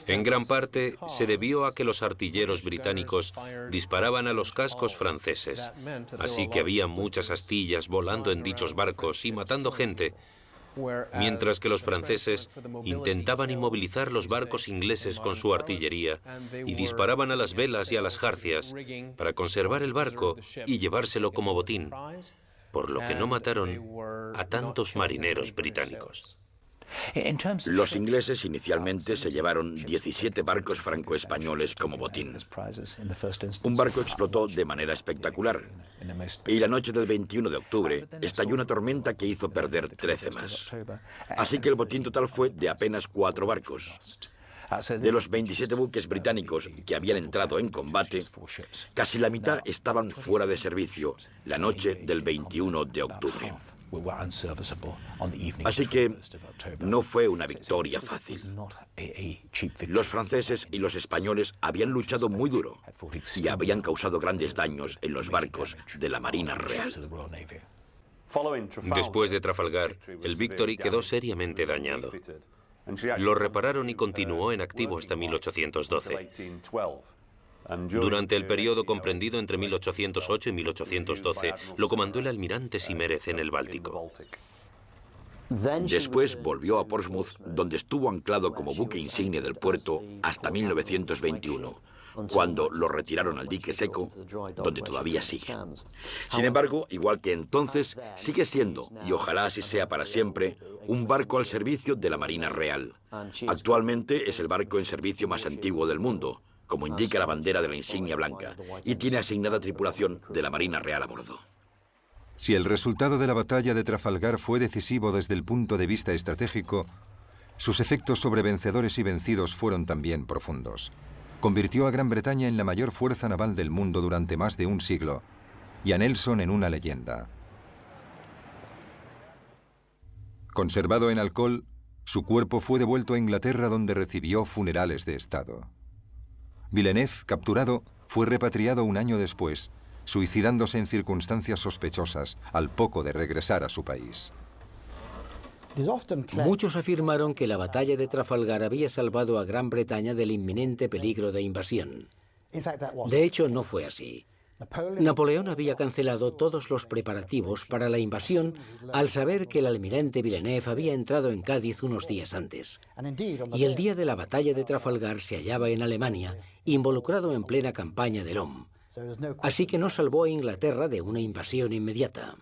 En gran parte se debió a que los artilleros británicos disparaban a los cascos franceses, así que había muchas astillas volando en dichos barcos y matando gente, mientras que los franceses intentaban inmovilizar los barcos ingleses con su artillería y disparaban a las velas y a las jarcias para conservar el barco y llevárselo como botín, por lo que no mataron a tantos marineros británicos. Los ingleses inicialmente se llevaron 17 barcos franco-españoles como botín. Un barco explotó de manera espectacular y la noche del 21 de octubre estalló una tormenta que hizo perder 13 más. Así que el botín total fue de apenas 4 barcos. De los 27 buques británicos que habían entrado en combate, casi la mitad estaban fuera de servicio la noche del 21 de octubre. Así que no fue una victoria fácil. Los franceses y los españoles habían luchado muy duro y habían causado grandes daños en los barcos de la Marina Real. Después de Trafalgar, el Victory quedó seriamente dañado. Lo repararon y continuó en activo hasta 1812. Durante el periodo comprendido entre 1808 y 1812, lo comandó el almirante Simérez en el Báltico. Después volvió a Portsmouth, donde estuvo anclado como buque insignia del puerto hasta 1921, cuando lo retiraron al dique seco, donde todavía sigue. Sin embargo, igual que entonces, sigue siendo, y ojalá así sea para siempre, un barco al servicio de la Marina Real. Actualmente es el barco en servicio más antiguo del mundo, como indica la bandera de la insignia blanca, y tiene asignada tripulación de la Marina Real a bordo. Si el resultado de la batalla de Trafalgar fue decisivo desde el punto de vista estratégico, sus efectos sobre vencedores y vencidos fueron también profundos. Convirtió a Gran Bretaña en la mayor fuerza naval del mundo durante más de un siglo, y a Nelson en una leyenda. Conservado en Alcoll, su cuerpo fue devuelto a Inglaterra, donde recibió funerales de Estado. Villeneuve, capturado, fue repatriado un año después, suicidándose en circunstancias sospechosas al poco de regresar a su país. Muchos afirmaron que la batalla de Trafalgar había salvado a Gran Bretaña del inminente peligro de invasión. De hecho, no fue así. Napoleón había cancelado todos los preparativos para la invasión al saber que el almirante Villeneuve había entrado en Cádiz unos días antes. Y el día de la batalla de Trafalgar se hallaba en Alemania, involucrado en plena campaña de Lom. Así que no salvó a Inglaterra de una invasión inmediata.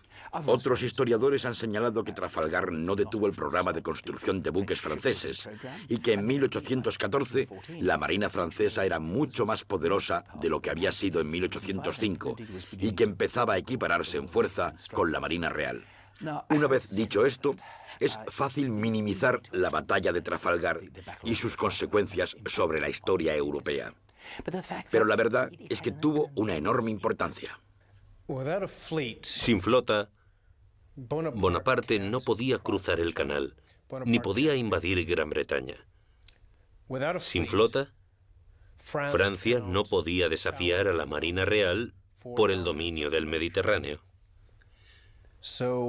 Otros historiadores han señalado que Trafalgar no detuvo el programa de construcción de buques franceses y que en 1814 la marina francesa era mucho más poderosa de lo que había sido en 1805 y que empezaba a equipararse en fuerza con la Marina Real. Una vez dicho esto, es fácil minimizar la batalla de Trafalgar y sus consecuencias sobre la historia europea. Pero la verdad es que tuvo una enorme importancia. Sin flota, Bonaparte no podía cruzar el canal, ni podía invadir Gran Bretaña. Sin flota, Francia no podía desafiar a la Marina Real por el dominio del Mediterráneo.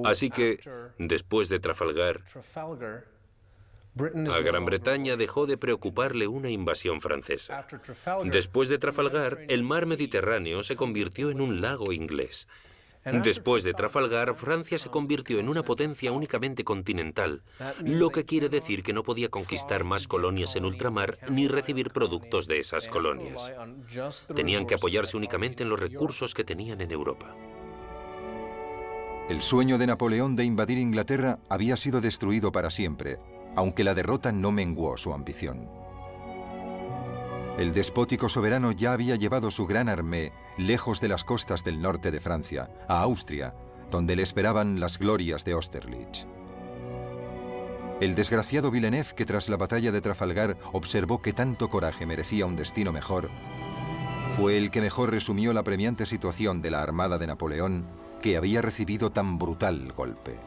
Así que, después de Trafalgar, a Gran Bretaña dejó de preocuparle una invasión francesa. Después de Trafalgar, el mar Mediterráneo se convirtió en un lago inglés. Después de Trafalgar, Francia se convirtió en una potencia únicamente continental, lo que quiere decir que no podía conquistar más colonias en ultramar ni recibir productos de esas colonias. Tenían que apoyarse únicamente en los recursos que tenían en Europa. El sueño de Napoleón de invadir Inglaterra había sido destruido para siempre, aunque la derrota no menguó su ambición. El despótico soberano ya había llevado su gran armée lejos de las costas del norte de Francia, a Austria, donde le esperaban las glorias de Austerlitz. El desgraciado Villeneuve, que tras la batalla de Trafalgar observó que tanto coraje merecía un destino mejor, fue el que mejor resumió la apremiante situación de la armada de Napoleón, que había recibido tan brutal golpe.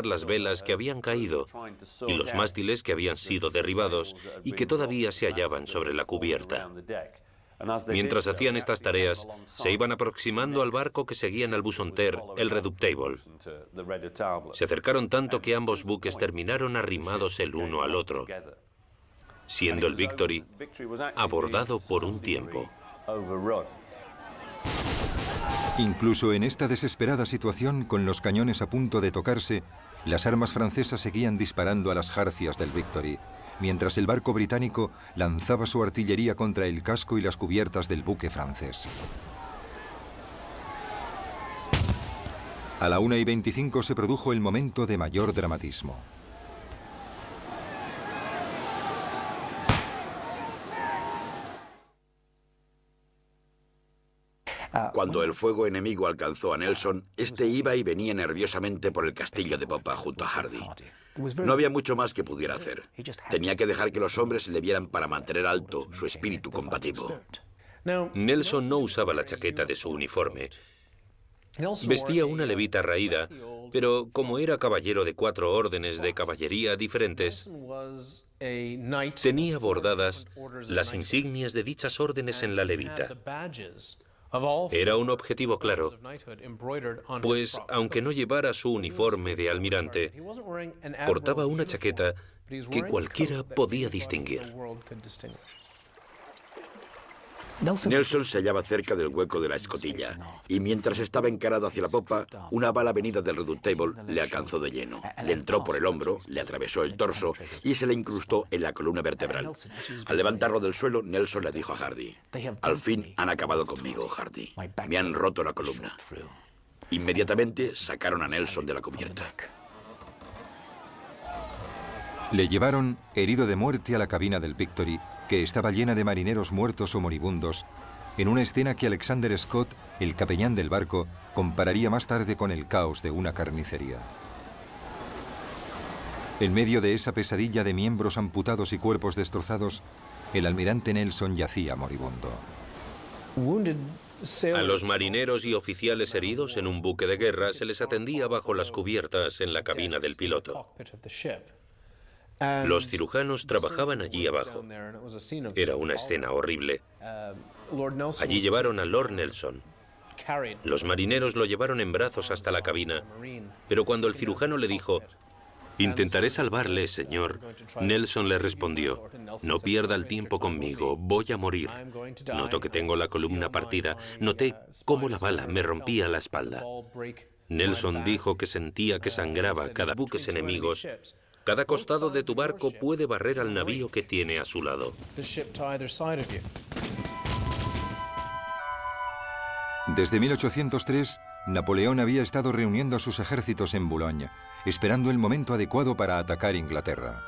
Las velas que habían caído y los mástiles que habían sido derribados y que todavía se hallaban sobre la cubierta. Mientras hacían estas tareas, se iban aproximando al barco que seguían al Bucentaure, el Redoutable. Se acercaron tanto que ambos buques terminaron arrimados el uno al otro, siendo el Victory abordado por un tiempo. Incluso en esta desesperada situación, con los cañones a punto de tocarse, las armas francesas seguían disparando a las jarcias del Victory, mientras el barco británico lanzaba su artillería contra el casco y las cubiertas del buque francés. A la 1:25 se produjo el momento de mayor dramatismo. Cuando el fuego enemigo alcanzó a Nelson, este iba y venía nerviosamente por el castillo de popa junto a Hardy. No había mucho más que pudiera hacer. Tenía que dejar que los hombres se le vieran para mantener alto su espíritu combativo. Nelson no usaba la chaqueta de su uniforme. Vestía una levita raída, pero como era caballero de 4 órdenes de caballería diferentes, tenía bordadas las insignias de dichas órdenes en la levita. Era un objetivo claro, pues aunque no llevara su uniforme de almirante, portaba una chaqueta que cualquiera podía distinguir. Nelson se hallaba cerca del hueco de la escotilla, y mientras estaba encarado hacia la popa, una bala venida del Redoutable le alcanzó de lleno. Le entró por el hombro, le atravesó el torso y se le incrustó en la columna vertebral. Al levantarlo del suelo, Nelson le dijo a Hardy: «Al fin han acabado conmigo, Hardy. Me han roto la columna». Inmediatamente sacaron a Nelson de la cubierta. Le llevaron, herido de muerte, a la cabina del Victory, que estaba llena de marineros muertos o moribundos, en una escena que Alexander Scott, el capellán del barco, compararía más tarde con el caos de una carnicería. En medio de esa pesadilla de miembros amputados y cuerpos destrozados, el almirante Nelson yacía moribundo. A los marineros y oficiales heridos en un buque de guerra se les atendía bajo las cubiertas en la cabina del piloto. Los cirujanos trabajaban allí abajo. Era una escena horrible. Allí llevaron a Lord Nelson. Los marineros lo llevaron en brazos hasta la cabina, pero cuando el cirujano le dijo: «Intentaré salvarle, señor», Nelson le respondió: «No pierda el tiempo conmigo, voy a morir. Noto que tengo la columna partida. Noté cómo la bala me rompía la espalda». Nelson dijo que sentía que sangraba cada buques enemigos. Cada costado de tu barco puede barrer al navío que tiene a su lado. Desde 1803, Napoleón había estado reuniendo a sus ejércitos en Boulogne, esperando el momento adecuado para atacar Inglaterra.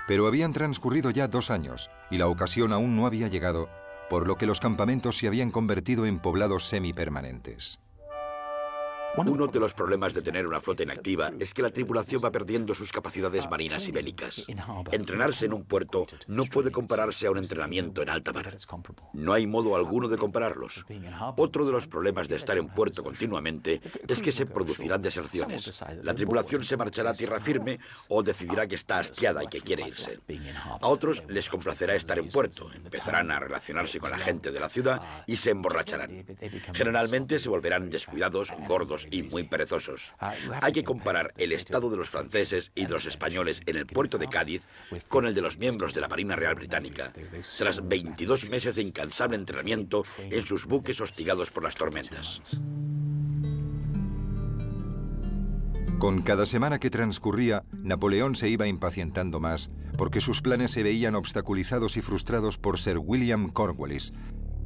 Pero habían transcurrido ya 2 años y la ocasión aún no había llegado, por lo que los campamentos se habían convertido en poblados semipermanentes. Uno de los problemas de tener una flota inactiva es que la tripulación va perdiendo sus capacidades marinas y bélicas. Entrenarse en un puerto no puede compararse a un entrenamiento en alta mar. No hay modo alguno de compararlos. Otro de los problemas de estar en puerto continuamente es que se producirán deserciones. La tripulación se marchará a tierra firme o decidirá que está hastiada y que quiere irse. A otros les complacerá estar en puerto, empezarán a relacionarse con la gente de la ciudad y se emborracharán. Generalmente se volverán descuidados, gordos y muy perezosos. Hay que comparar el estado de los franceses y de los españoles en el puerto de Cádiz con el de los miembros de la Marina Real Británica, tras 22 meses de incansable entrenamiento en sus buques hostigados por las tormentas. Con cada semana que transcurría, Napoleón se iba impacientando más, porque sus planes se veían obstaculizados y frustrados por Sir William Cornwallis,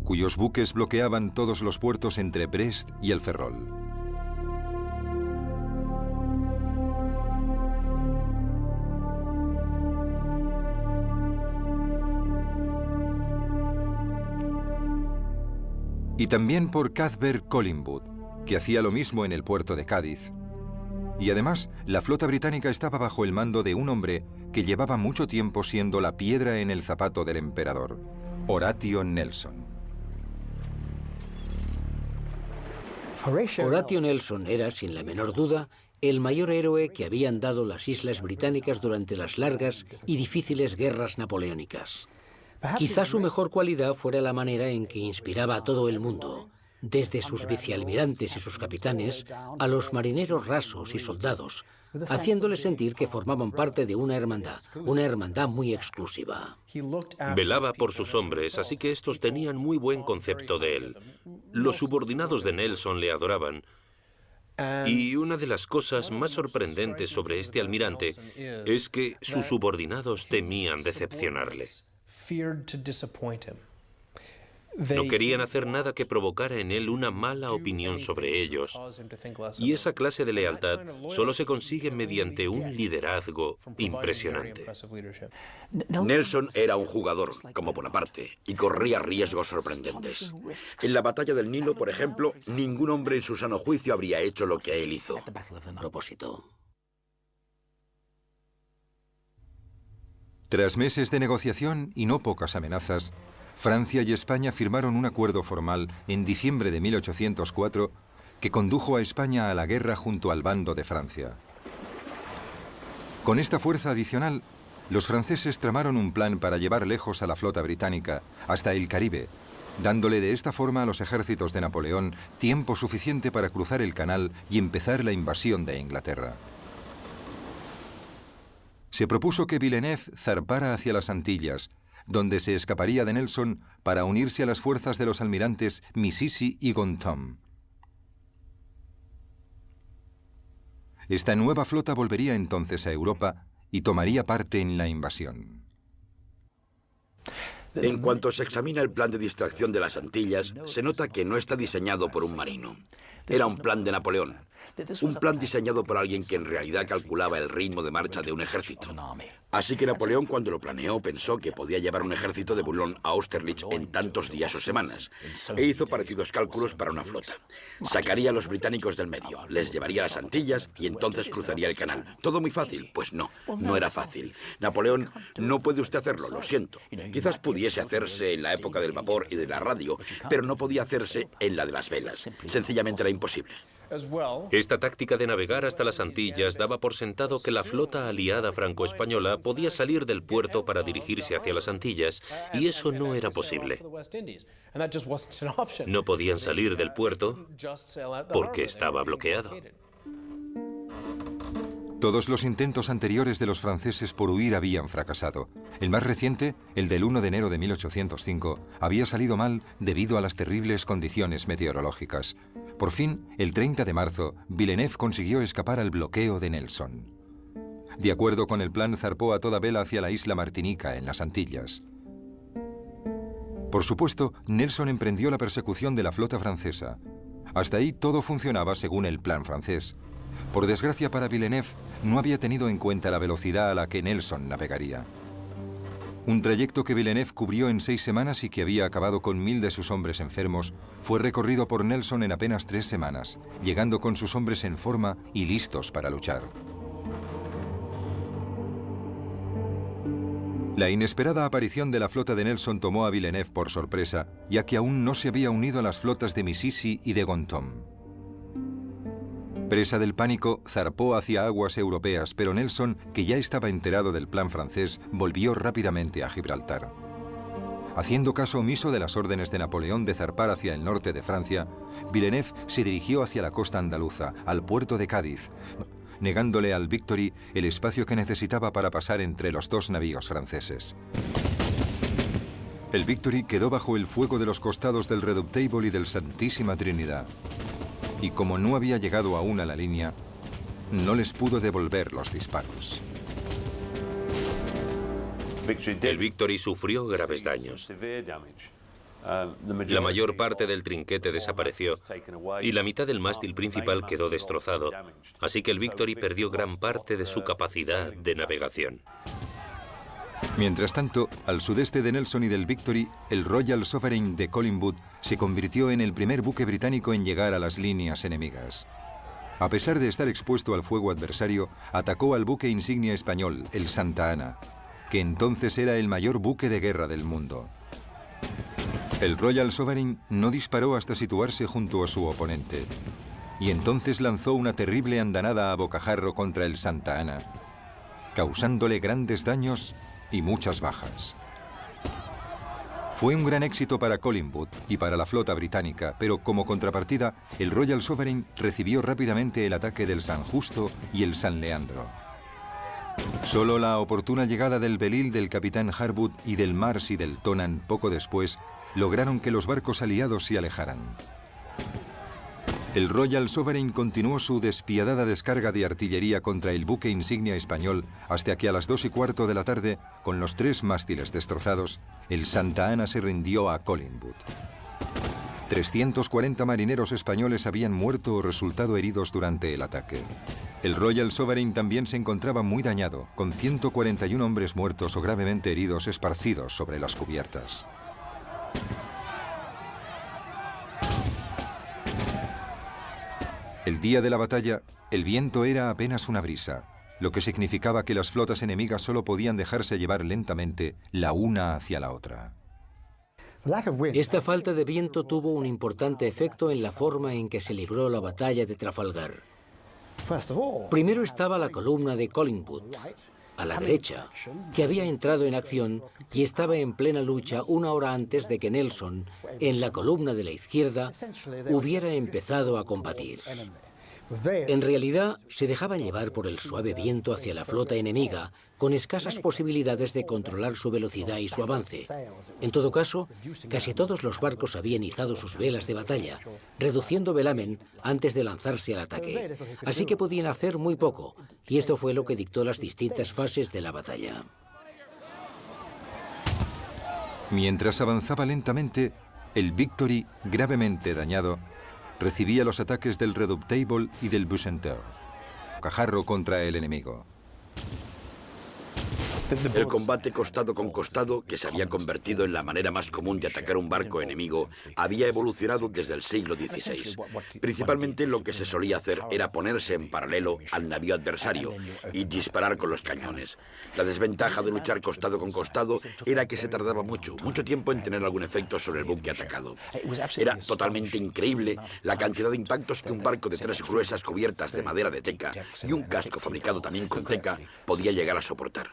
cuyos buques bloqueaban todos los puertos entre Brest y el Ferrol. Y también por Cuthbert Collingwood, que hacía lo mismo en el puerto de Cádiz. Y además, la flota británica estaba bajo el mando de un hombre que llevaba mucho tiempo siendo la piedra en el zapato del emperador, Horatio Nelson. Horatio Nelson era, sin la menor duda, el mayor héroe que habían dado las islas británicas durante las largas y difíciles guerras napoleónicas. Quizá su mejor cualidad fuera la manera en que inspiraba a todo el mundo, desde sus vicealmirantes y sus capitanes a los marineros rasos y soldados, haciéndoles sentir que formaban parte de una hermandad muy exclusiva. Velaba por sus hombres, así que estos tenían muy buen concepto de él. Los subordinados de Nelson le adoraban. Y una de las cosas más sorprendentes sobre este almirante es que sus subordinados temían decepcionarle. No querían hacer nada que provocara en él una mala opinión sobre ellos. Y esa clase de lealtad solo se consigue mediante un liderazgo impresionante. Nelson era un jugador, como Bonaparte, y corría riesgos sorprendentes. En la batalla del Nilo, por ejemplo, ningún hombre en su sano juicio habría hecho lo que él hizo. Propósito. Tras meses de negociación y no pocas amenazas, Francia y España firmaron un acuerdo formal en diciembre de 1804 que condujo a España a la guerra junto al bando de Francia. Con esta fuerza adicional, los franceses tramaron un plan para llevar lejos a la flota británica, hasta el Caribe, dándole de esta forma a los ejércitos de Napoleón tiempo suficiente para cruzar el canal y empezar la invasión de Inglaterra. Se propuso que Villeneuve zarpara hacia las Antillas, donde se escaparía de Nelson para unirse a las fuerzas de los almirantes Mississi y Gontham. Esta nueva flota volvería entonces a Europa y tomaría parte en la invasión. En cuanto se examina el plan de distracción de las Antillas, se nota que no está diseñado por un marino. Era un plan de Napoleón. Un plan diseñado por alguien que en realidad calculaba el ritmo de marcha de un ejército. Así que Napoleón, cuando lo planeó, pensó que podía llevar un ejército de Boulogne a Austerlitz en tantos días o semanas, e hizo parecidos cálculos para una flota. Sacaría a los británicos del medio, les llevaría a las Antillas y entonces cruzaría el canal. ¿Todo muy fácil? Pues no, no era fácil. Napoleón, no puede usted hacerlo, lo siento. Quizás pudiese hacerse en la época del vapor y de la radio, pero no podía hacerse en la de las velas. Sencillamente era imposible. Esta táctica de navegar hasta las Antillas daba por sentado que la flota aliada franco-española podía salir del puerto para dirigirse hacia las Antillas, y eso no era posible. No podían salir del puerto porque estaba bloqueado. Todos los intentos anteriores de los franceses por huir habían fracasado. El más reciente, el del 1 de enero de 1805, había salido mal debido a las terribles condiciones meteorológicas. Por fin, el 30 de marzo, Villeneuve consiguió escapar al bloqueo de Nelson. De acuerdo con el plan, zarpó a toda vela hacia la isla Martinica, en las Antillas. Por supuesto, Nelson emprendió la persecución de la flota francesa. Hasta ahí todo funcionaba según el plan francés. Por desgracia para Villeneuve, no había tenido en cuenta la velocidad a la que Nelson navegaría. Un trayecto que Villeneuve cubrió en 6 semanas y que había acabado con 1000 de sus hombres enfermos, fue recorrido por Nelson en apenas 3 semanas, llegando con sus hombres en forma y listos para luchar. La inesperada aparición de la flota de Nelson tomó a Villeneuve por sorpresa, ya que aún no se había unido a las flotas de Mississi y de Gontham. Presa del pánico, zarpó hacia aguas europeas, pero Nelson, que ya estaba enterado del plan francés, volvió rápidamente a Gibraltar. Haciendo caso omiso de las órdenes de Napoleón de zarpar hacia el norte de Francia, Villeneuve se dirigió hacia la costa andaluza, al puerto de Cádiz, negándole al Victory el espacio que necesitaba para pasar entre los 2 navíos franceses. El Victory quedó bajo el fuego de los costados del Redoutable y del Santísima Trinidad. Y como no había llegado aún a la línea, no les pudo devolver los disparos. El Victory sufrió graves daños. La mayor parte del trinquete desapareció y la mitad del mástil principal quedó destrozado, así que el Victory perdió gran parte de su capacidad de navegación. Mientras tanto, al sudeste de Nelson y del Victory, el Royal Sovereign de Collingwood se convirtió en el primer buque británico en llegar a las líneas enemigas. A pesar de estar expuesto al fuego adversario, atacó al buque insignia español, el Santa Ana, que entonces era el mayor buque de guerra del mundo. El Royal Sovereign no disparó hasta situarse junto a su oponente, y entonces lanzó una terrible andanada a bocajarro contra el Santa Ana, causándole grandes daños y muchas bajas. Fue un gran éxito para Collingwood y para la flota británica, pero como contrapartida, el Royal Sovereign recibió rápidamente el ataque del San Justo y el San Leandro. Solo la oportuna llegada del Belil del capitán Harwood y del Mars y del Tonan poco después lograron que los barcos aliados se alejaran. El Royal Sovereign continuó su despiadada descarga de artillería contra el buque insignia español hasta que a las 2:15 de la tarde, con los 3 mástiles destrozados, el Santa Ana se rindió a Collingwood. 340 marineros españoles habían muerto o resultado heridos durante el ataque. El Royal Sovereign también se encontraba muy dañado, con 141 hombres muertos o gravemente heridos esparcidos sobre las cubiertas. El día de la batalla, el viento era apenas una brisa, lo que significaba que las flotas enemigas solo podían dejarse llevar lentamente la una hacia la otra. Esta falta de viento tuvo un importante efecto en la forma en que se libró la batalla de Trafalgar. Primero estaba la columna de Collingwood, a la derecha, que había entrado en acción y estaba en plena lucha 1 hora antes de que Nelson, en la columna de la izquierda, hubiera empezado a combatir. En realidad, se dejaba llevar por el suave viento hacia la flota enemiga, con escasas posibilidades de controlar su velocidad y su avance. En todo caso, casi todos los barcos habían izado sus velas de batalla, reduciendo velamen antes de lanzarse al ataque. Así que podían hacer muy poco, y esto fue lo que dictó las distintas fases de la batalla. Mientras avanzaba lentamente, el Victory, gravemente dañado, recibía los ataques del Redoutable y del Bucentaure, cajarro contra el enemigo. El combate costado con costado, que se había convertido en la manera más común de atacar un barco enemigo, había evolucionado desde el siglo XVI. Principalmente lo que se solía hacer era ponerse en paralelo al navío adversario y disparar con los cañones. La desventaja de luchar costado con costado era que se tardaba mucho tiempo en tener algún efecto sobre el buque atacado. Era totalmente increíble la cantidad de impactos que un barco de 3 gruesas cubiertas de madera de teca y un casco fabricado también con teca podía llegar a soportar.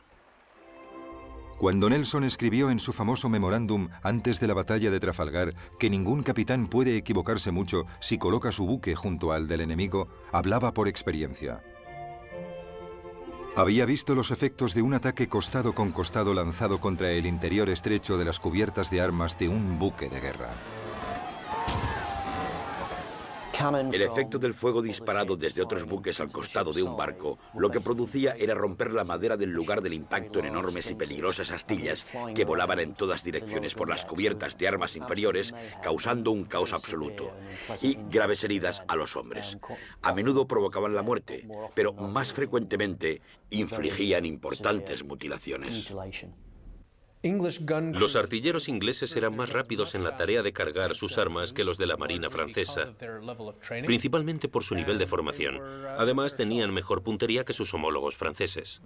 Cuando Nelson escribió en su famoso memorándum antes de la batalla de Trafalgar que ningún capitán puede equivocarse mucho si coloca su buque junto al del enemigo, hablaba por experiencia. Había visto los efectos de un ataque costado con costado lanzado contra el interior estrecho de las cubiertas de armas de un buque de guerra. El efecto del fuego disparado desde otros buques al costado de un barco lo que producía era romper la madera del lugar del impacto en enormes y peligrosas astillas que volaban en todas direcciones por las cubiertas de armas inferiores, causando un caos absoluto y graves heridas a los hombres. A menudo provocaban la muerte, pero más frecuentemente infligían importantes mutilaciones. Los artilleros ingleses eran más rápidos en la tarea de cargar sus armas que los de la Marina francesa, principalmente por su nivel de formación. Además, tenían mejor puntería que sus homólogos franceses.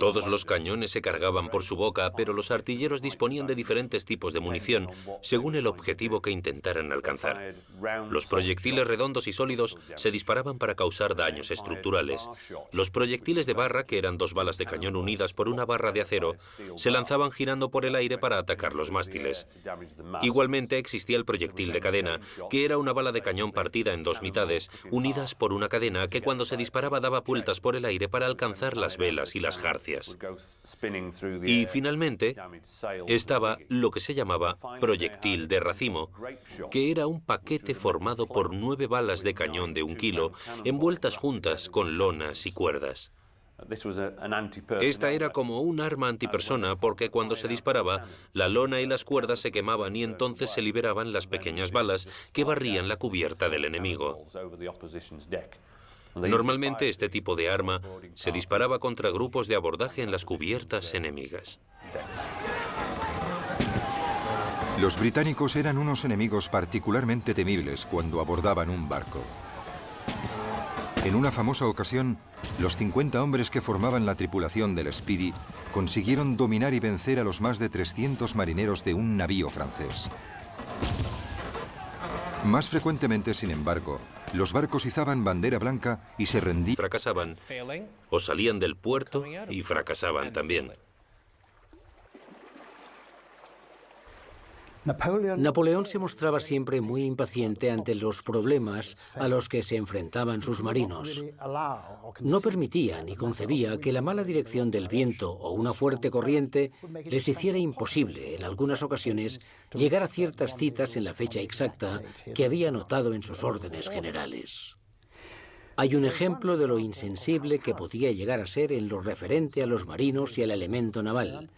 Todos los cañones se cargaban por su boca, pero los artilleros disponían de diferentes tipos de munición, según el objetivo que intentaran alcanzar. Los proyectiles redondos y sólidos se disparaban para causar daños estructurales. Los proyectiles de barra, que eran 2 balas de cañón unidas por una barra de acero, se lanzaban girando por el aire para atacar los mástiles. Igualmente existía el proyectil de cadena, que era una bala de cañón partida en 2 mitades, unidas por una cadena que cuando se disparaba daba vueltas por el aire para alcanzar las velas y las jarcias. Y finalmente estaba lo que se llamaba proyectil de racimo, que era un paquete formado por 9 balas de cañón de 1 kilo, envueltas juntas con lonas y cuerdas. Esta era como un arma antipersona porque cuando se disparaba, la lona y las cuerdas se quemaban y entonces se liberaban las pequeñas balas que barrían la cubierta del enemigo. Normalmente este tipo de arma se disparaba contra grupos de abordaje en las cubiertas enemigas. Los británicos eran unos enemigos particularmente temibles cuando abordaban un barco. En una famosa ocasión, los 50 hombres que formaban la tripulación del Speedy consiguieron dominar y vencer a los más de 300 marineros de un navío francés. Más frecuentemente, sin embargo, los barcos izaban bandera blanca y se rendían. Fracasaban o salían del puerto y fracasaban también. Napoleón se mostraba siempre muy impaciente ante los problemas a los que se enfrentaban sus marinos. No permitía ni concebía que la mala dirección del viento o una fuerte corriente les hiciera imposible, en algunas ocasiones, llegar a ciertas citas en la fecha exacta que había anotado en sus órdenes generales. Hay un ejemplo de lo insensible que podía llegar a ser en lo referente a los marinos y al elemento naval.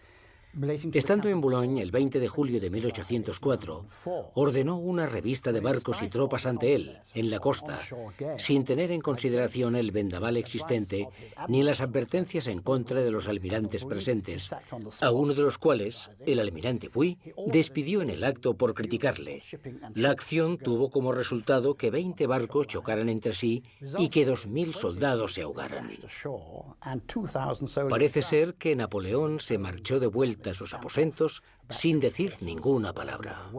Estando en Boulogne el 20 de julio de 1804, ordenó una revista de barcos y tropas ante él, en la costa, sin tener en consideración el vendaval existente ni las advertencias en contra de los almirantes presentes, a uno de los cuales, el almirante Puy, despidió en el acto por criticarle. La acción tuvo como resultado que 20 barcos chocaran entre sí y que 2000 soldados se ahogaran. Parece ser que Napoleón se marchó de vuelta a sus aposentos sin decir ninguna palabra.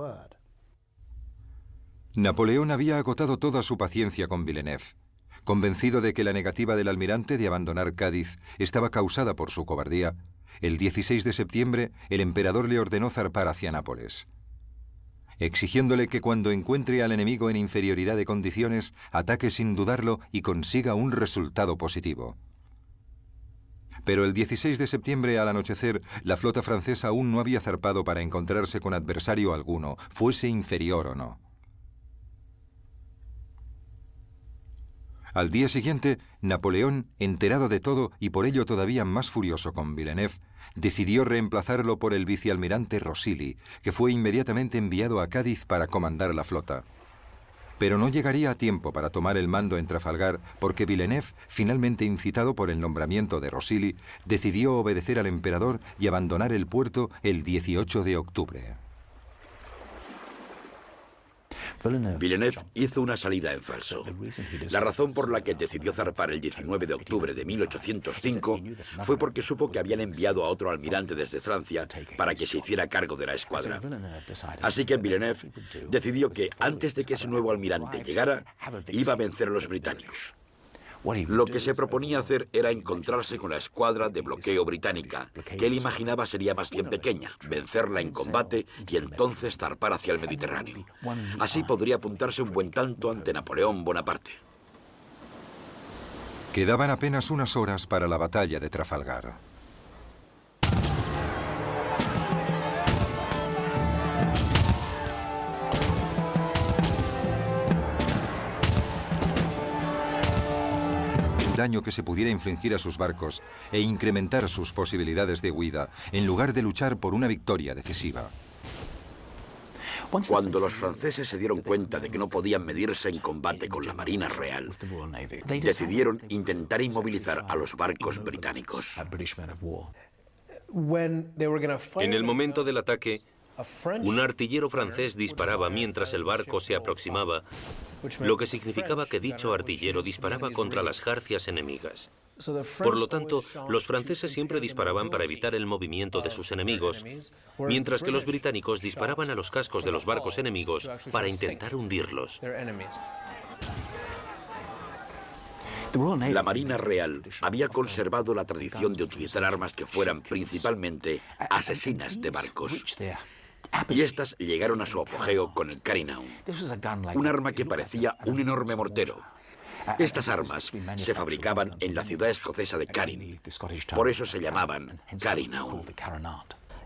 Napoleón había agotado toda su paciencia con Villeneuve. Convencido de que la negativa del almirante de abandonar Cádiz estaba causada por su cobardía, el 16 de septiembre el emperador le ordenó zarpar hacia Nápoles, exigiéndole que cuando encuentre al enemigo en inferioridad de condiciones, ataque sin dudarlo y consiga un resultado positivo. Pero el 16 de septiembre al anochecer, la flota francesa aún no había zarpado para encontrarse con adversario alguno, fuese inferior o no. Al día siguiente, Napoleón, enterado de todo y por ello todavía más furioso con Villeneuve, decidió reemplazarlo por el vicealmirante Rosili, que fue inmediatamente enviado a Cádiz para comandar la flota. Pero no llegaría a tiempo para tomar el mando en Trafalgar porque Villeneuve, finalmente incitado por el nombramiento de Rosili, decidió obedecer al emperador y abandonar el puerto el 18 de octubre. Villeneuve hizo una salida en falso. La razón por la que decidió zarpar el 19 de octubre de 1805 fue porque supo que habían enviado a otro almirante desde Francia para que se hiciera cargo de la escuadra. Así que Villeneuve decidió que antes de que ese nuevo almirante llegara, iba a vencer a los británicos. Lo que se proponía hacer era encontrarse con la escuadra de bloqueo británica, que él imaginaba sería más bien pequeña, vencerla en combate y entonces zarpar hacia el Mediterráneo. Así podría apuntarse un buen tanto ante Napoleón Bonaparte. Quedaban apenas unas horas para la batalla de Trafalgar. Daño que se pudiera infligir a sus barcos e incrementar sus posibilidades de huida, en lugar de luchar por una victoria decisiva. Cuando los franceses se dieron cuenta de que no podían medirse en combate con la Marina Real, decidieron intentar inmovilizar a los barcos británicos. En el momento del ataque, un artillero francés disparaba mientras el barco se aproximaba, lo que significaba que dicho artillero disparaba contra las jarcias enemigas. Por lo tanto, los franceses siempre disparaban para evitar el movimiento de sus enemigos, mientras que los británicos disparaban a los cascos de los barcos enemigos para intentar hundirlos. La Marina Real había conservado la tradición de utilizar armas que fueran principalmente asesinas de barcos. Y estas llegaron a su apogeo con el Carinaun, un arma que parecía un enorme mortero. Estas armas se fabricaban en la ciudad escocesa de Carin, por eso se llamaban Carinaun.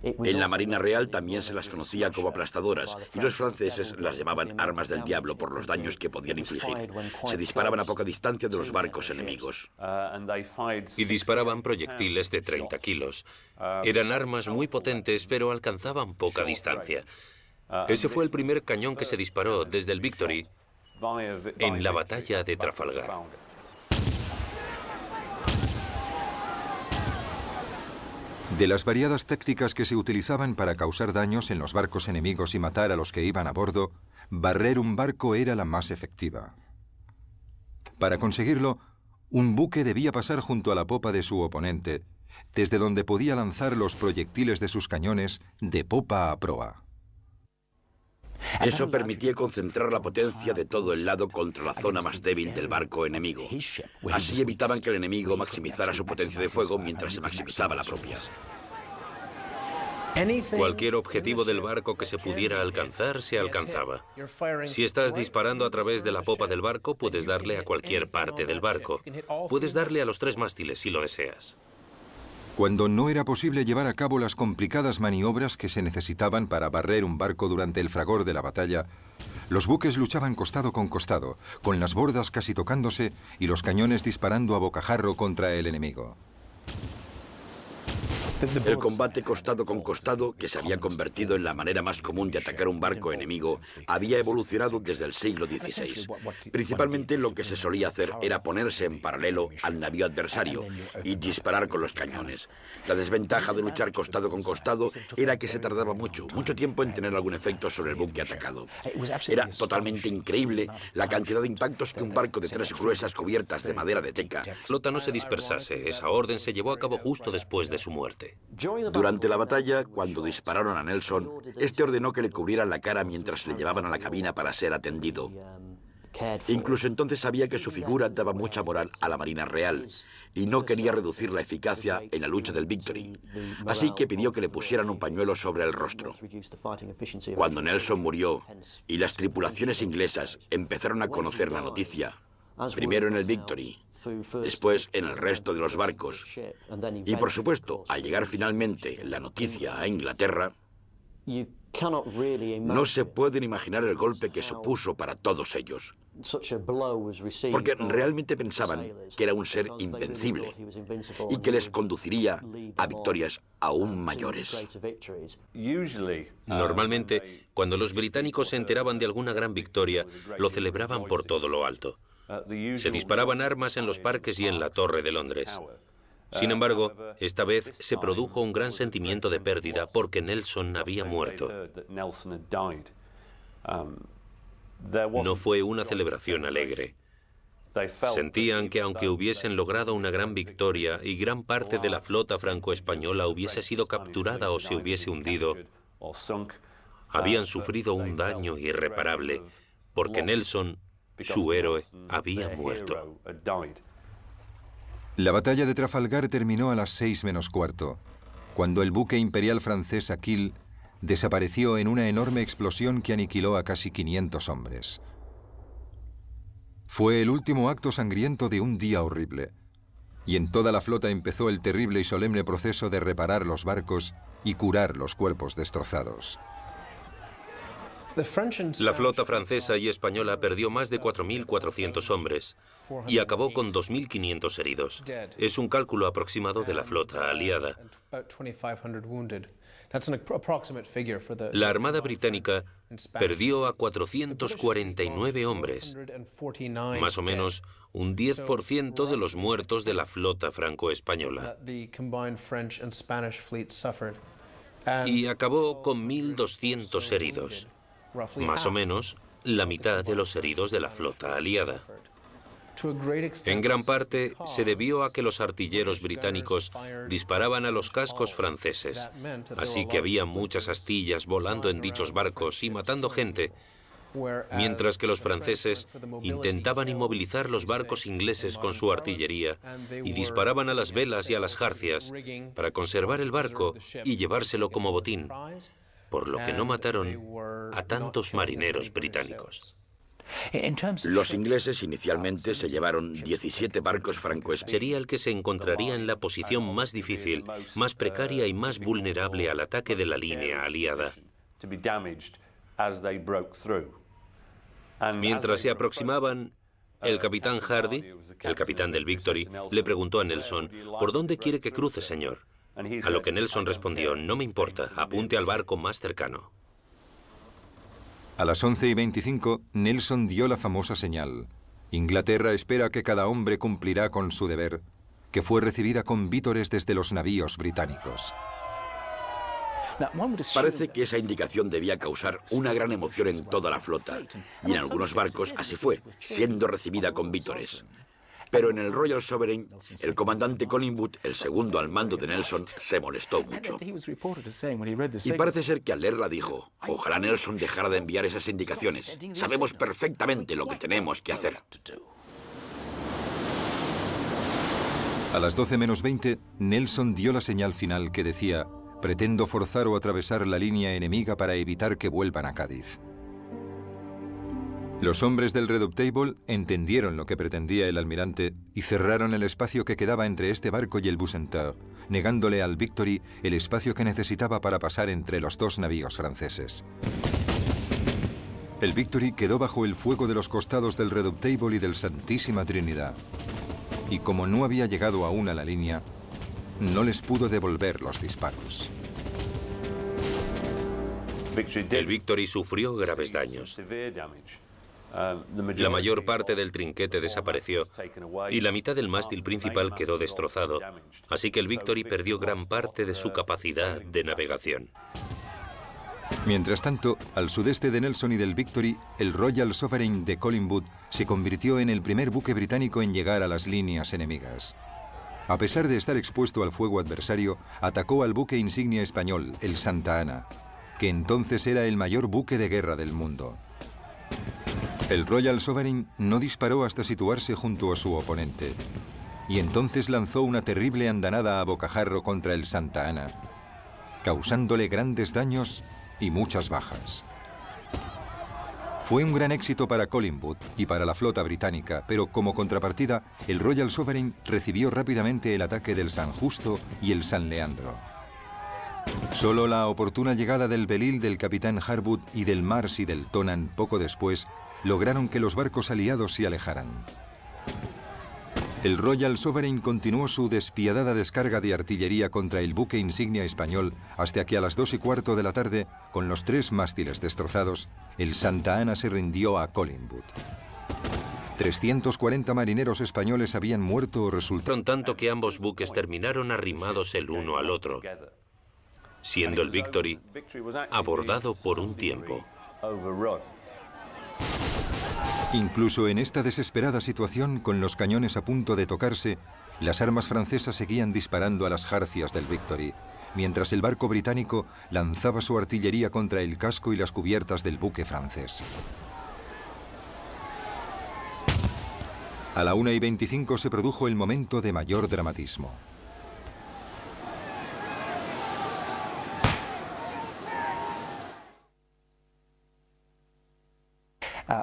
En la Marina Real también se las conocía como aplastadoras y los franceses las llamaban armas del diablo por los daños que podían infligir. Se disparaban a poca distancia de los barcos enemigos. Y disparaban proyectiles de 30 kilos. Eran armas muy potentes, pero alcanzaban poca distancia. Ese fue el primer cañón que se disparó desde el Victory en la batalla de Trafalgar. De las variadas tácticas que se utilizaban para causar daños en los barcos enemigos y matar a los que iban a bordo, barrer un barco era la más efectiva. Para conseguirlo, un buque debía pasar junto a la popa de su oponente, desde donde podía lanzar los proyectiles de sus cañones de popa a proa. Eso permitía concentrar la potencia de todo el lado contra la zona más débil del barco enemigo. Así evitaban que el enemigo maximizara su potencia de fuego mientras se maximizaba la propia. Cualquier objetivo del barco que se pudiera alcanzar, se alcanzaba. Si estás disparando a través de la popa del barco, puedes darle a cualquier parte del barco. Puedes darle a los 3 mástiles si lo deseas. Cuando no era posible llevar a cabo las complicadas maniobras que se necesitaban para barrer un barco durante el fragor de la batalla, los buques luchaban costado con costado, con las bordas casi tocándose y los cañones disparando a bocajarro contra el enemigo. El combate costado con costado, que se había convertido en la manera más común de atacar un barco enemigo, había evolucionado desde el siglo XVI. Principalmente lo que se solía hacer era ponerse en paralelo al navío adversario y disparar con los cañones. La desventaja de luchar costado con costado era que se tardaba mucho tiempo en tener algún efecto sobre el buque atacado. Era totalmente increíble la cantidad de impactos que un barco de 3 gruesas cubiertas de madera de teca. La flota no se dispersase. Esa orden se llevó a cabo justo después de su muerte. Durante la batalla, cuando dispararon a Nelson, este ordenó que le cubrieran la cara mientras le llevaban a la cabina para ser atendido. Incluso entonces sabía que su figura daba mucha moral a la Marina Real y no quería reducir la eficacia en la lucha del Victory. Así que pidió que le pusieran un pañuelo sobre el rostro. Cuando Nelson murió y las tripulaciones inglesas empezaron a conocer la noticia, primero en el Victory, después en el resto de los barcos, y por supuesto, al llegar finalmente la noticia a Inglaterra, no se pueden imaginar el golpe que supuso para todos ellos, porque realmente pensaban que era un ser invencible y que les conduciría a victorias aún mayores. Normalmente, cuando los británicos se enteraban de alguna gran victoria, lo celebraban por todo lo alto. Se disparaban armas en los parques y en la Torre de Londres. Sin embargo, esta vez se produjo un gran sentimiento de pérdida porque Nelson había muerto. No fue una celebración alegre. Sentían que aunque hubiesen logrado una gran victoria y gran parte de la flota franco-española hubiese sido capturada o se hubiese hundido, habían sufrido un daño irreparable porque Nelson, su héroe, había muerto. La batalla de Trafalgar terminó a las 6:15, cuando el buque imperial francés Aquile desapareció en una enorme explosión que aniquiló a casi 500 hombres. Fue el último acto sangriento de un día horrible, y en toda la flota empezó el terrible y solemne proceso de reparar los barcos y curar los cuerpos destrozados. La flota francesa y española perdió más de 4.400 hombres y acabó con 2.500 heridos. Es un cálculo aproximado de la flota aliada. La Armada Británica perdió a 449 hombres, más o menos un 10% de los muertos de la flota franco-española. Y acabó con 1.200 heridos. Más o menos la mitad de los heridos de la flota aliada. En gran parte se debió a que los artilleros británicos disparaban a los cascos franceses, así que había muchas astillas volando en dichos barcos y matando gente, mientras que los franceses intentaban inmovilizar los barcos ingleses con su artillería y disparaban a las velas y a las jarcias para conservar el barco y llevárselo como botín, por lo que no mataron a tantos marineros británicos. Los ingleses inicialmente se llevaron 17 barcos franco-españoles. Sería el que se encontraría en la posición más difícil, más precaria y más vulnerable al ataque de la línea aliada. Mientras se aproximaban, el capitán Hardy, el capitán del Victory, le preguntó a Nelson, ¿por dónde quiere que cruce, señor? A lo que Nelson respondió, no me importa, apunte al barco más cercano. A las 11:25, Nelson dio la famosa señal. Inglaterra espera que cada hombre cumplirá con su deber, que fue recibida con vítores desde los navíos británicos. Parece que esa indicación debía causar una gran emoción en toda la flota, y en algunos barcos así fue, siendo recibida con vítores. Pero en el Royal Sovereign, el comandante Collingwood, el segundo al mando de Nelson, se molestó mucho. Y parece ser que al leerla dijo, ojalá Nelson dejara de enviar esas indicaciones. Sabemos perfectamente lo que tenemos que hacer. A las 12:20, Nelson dio la señal final que decía, Pretendo forzar o atravesar la línea enemiga para evitar que vuelvan a Cádiz. Los hombres del Redoutable entendieron lo que pretendía el almirante y cerraron el espacio que quedaba entre este barco y el Bucentaure, negándole al Victory el espacio que necesitaba para pasar entre los dos navíos franceses. El Victory quedó bajo el fuego de los costados del Redoutable y del Santísima Trinidad. Y como no había llegado aún a la línea, no les pudo devolver los disparos. El Victory sufrió graves daños. La mayor parte del trinquete desapareció y la mitad del mástil principal quedó destrozado, así que el Victory perdió gran parte de su capacidad de navegación. Mientras tanto, al sudeste de Nelson y del Victory, el Royal Sovereign de Collingwood se convirtió en el primer buque británico en llegar a las líneas enemigas. A pesar de estar expuesto al fuego adversario, atacó al buque insignia español, el Santa Ana, que entonces era el mayor buque de guerra del mundo. El Royal Sovereign no disparó hasta situarse junto a su oponente, y entonces lanzó una terrible andanada a bocajarro contra el Santa Ana, causándole grandes daños y muchas bajas. Fue un gran éxito para Collingwood y para la flota británica, pero como contrapartida, el Royal Sovereign recibió rápidamente el ataque del San Justo y el San Leandro. Solo la oportuna llegada del Belil del capitán Harwood y del Mars y del Tonan poco después lograron que los barcos aliados se alejaran. El Royal Sovereign continuó su despiadada descarga de artillería contra el buque insignia español hasta que a las 2:15 de la tarde, con los 3 mástiles destrozados, el Santa Ana se rindió a Collingwood. 340 marineros españoles habían muerto o resultaron Tanto que ambos buques terminaron arrimados el uno al otro, siendo el Victory abordado por un tiempo. Incluso en esta desesperada situación, con los cañones a punto de tocarse, las armas francesas seguían disparando a las jarcias del Victory, mientras el barco británico lanzaba su artillería contra el casco y las cubiertas del buque francés. A la 1:25 se produjo el momento de mayor dramatismo.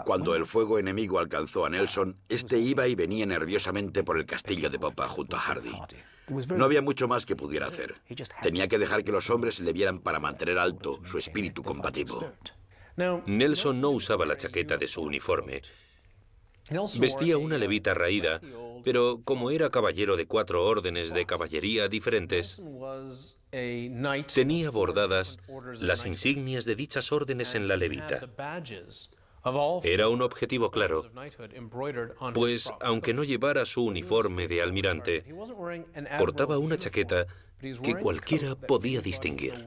Cuando el fuego enemigo alcanzó a Nelson, este iba y venía nerviosamente por el castillo de popa junto a Hardy. No había mucho más que pudiera hacer. Tenía que dejar que los hombres le vieran para mantener alto su espíritu combativo. Nelson no usaba la chaqueta de su uniforme. Vestía una levita raída, pero como era caballero de 4 órdenes de caballería diferentes, tenía bordadas las insignias de dichas órdenes en la levita. Era un objetivo claro, pues aunque no llevara su uniforme de almirante, portaba una chaqueta que cualquiera podía distinguir.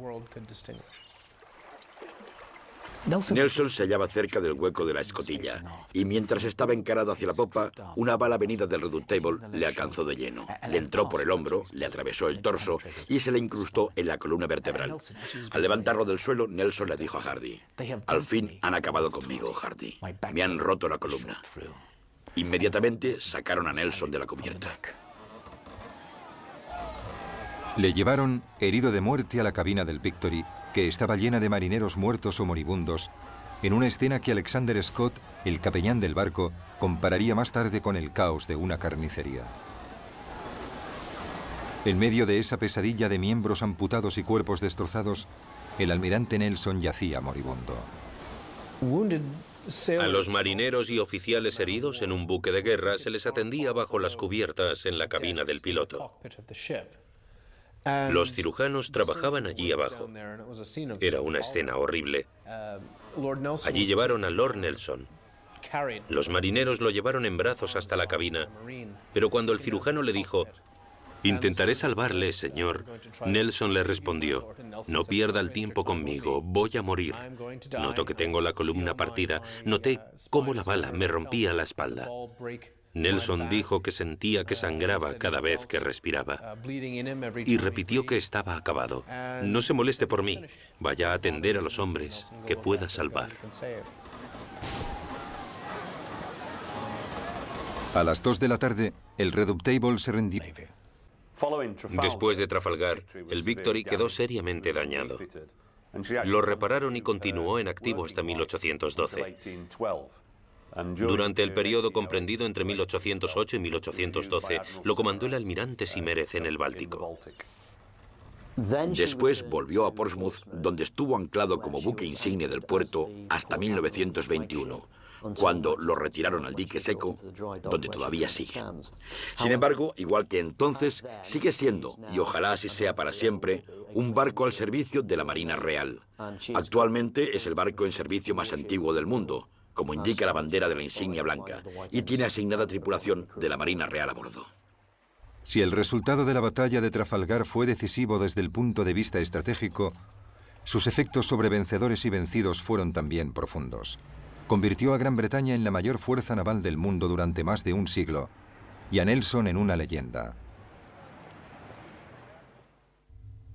Nelson se hallaba cerca del hueco de la escotilla, y mientras estaba encarado hacia la popa, una bala venida del Redoutable le alcanzó de lleno. Le entró por el hombro, le atravesó el torso y se le incrustó en la columna vertebral. Al levantarlo del suelo, Nelson le dijo a Hardy: «Al fin han acabado conmigo, Hardy. Me han roto la columna». Inmediatamente sacaron a Nelson de la cubierta. Le llevaron, herido de muerte, a la cabina del Victory, que estaba llena de marineros muertos o moribundos, en una escena que Alexander Scott, el capellán del barco, compararía más tarde con el caos de una carnicería. En medio de esa pesadilla de miembros amputados y cuerpos destrozados, el almirante Nelson yacía moribundo. A los marineros y oficiales heridos en un buque de guerra se les atendía bajo las cubiertas en la cabina del piloto. Los cirujanos trabajaban allí abajo. Era una escena horrible. Allí llevaron a Lord Nelson. Los marineros lo llevaron en brazos hasta la cabina, pero cuando el cirujano le dijo: «Intentaré salvarle, señor», Nelson le respondió: «No pierda el tiempo conmigo, voy a morir. Noto que tengo la columna partida. Noté cómo la bala me rompía la espalda». Nelson dijo que sentía que sangraba cada vez que respiraba y repitió que estaba acabado. «No se moleste por mí, vaya a atender a los hombres que pueda salvar». A las 2 de la tarde, el Redoutable se rendió. Después de Trafalgar, el Victory quedó seriamente dañado. Lo repararon y continuó en activo hasta 1812. Durante el periodo comprendido entre 1808 y 1812, lo comandó el almirante Simerez en el Báltico. Después volvió a Portsmouth, donde estuvo anclado como buque insignia del puerto hasta 1921, cuando lo retiraron al dique seco, donde todavía sigue. Sin embargo, igual que entonces, sigue siendo, y ojalá así sea para siempre, un barco al servicio de la Marina Real. Actualmente es el barco en servicio más antiguo del mundo, como indica la bandera de la insignia blanca, y tiene asignada tripulación de la Marina Real a bordo. Si el resultado de la batalla de Trafalgar fue decisivo desde el punto de vista estratégico, sus efectos sobre vencedores y vencidos fueron también profundos. Convirtió a Gran Bretaña en la mayor fuerza naval del mundo durante más de un siglo, y a Nelson en una leyenda.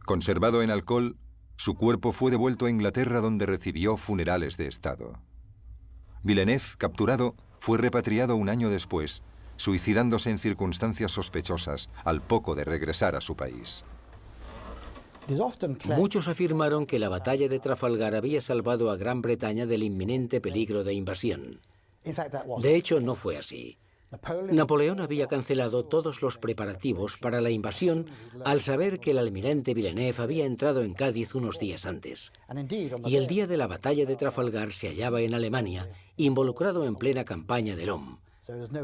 Conservado en Alcoll, su cuerpo fue devuelto a Inglaterra, donde recibió funerales de Estado. Villeneuve, capturado, fue repatriado un año después, suicidándose en circunstancias sospechosas al poco de regresar a su país. Muchos afirmaron que la batalla de Trafalgar había salvado a Gran Bretaña del inminente peligro de invasión. De hecho, no fue así. Napoleón había cancelado todos los preparativos para la invasión al saber que el almirante Villeneuve había entrado en Cádiz unos días antes. Y el día de la batalla de Trafalgar se hallaba en Alemania, involucrado en plena campaña de Somme.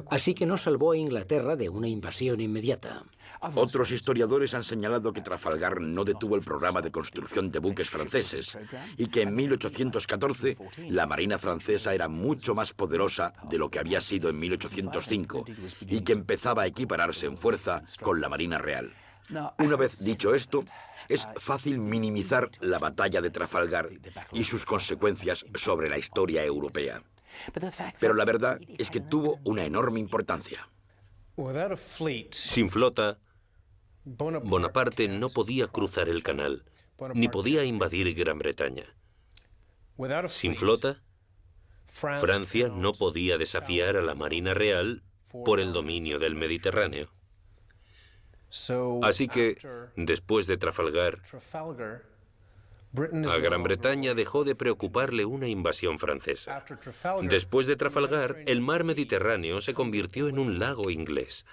Así que no salvó a Inglaterra de una invasión inmediata. Otros historiadores han señalado que Trafalgar no detuvo el programa de construcción de buques franceses y que en 1814 la marina francesa era mucho más poderosa de lo que había sido en 1805 y que empezaba a equipararse en fuerza con la Marina Real. Una vez dicho esto, es fácil minimizar la batalla de Trafalgar y sus consecuencias sobre la historia europea. Pero la verdad es que tuvo una enorme importancia. Sin flota, Bonaparte no podía cruzar el canal, ni podía invadir Gran Bretaña. Sin flota, Francia no podía desafiar a la Marina Real por el dominio del Mediterráneo. Así que, después de Trafalgar, a Gran Bretaña dejó de preocuparle una invasión francesa. Después de Trafalgar, el mar Mediterráneo se convirtió en un lago inglés.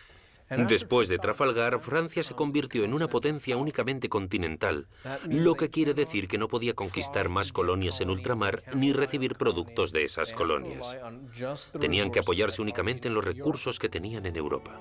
Después de Trafalgar, Francia se convirtió en una potencia únicamente continental, lo que quiere decir que no podía conquistar más colonias en ultramar ni recibir productos de esas colonias. Tenían que apoyarse únicamente en los recursos que tenían en Europa.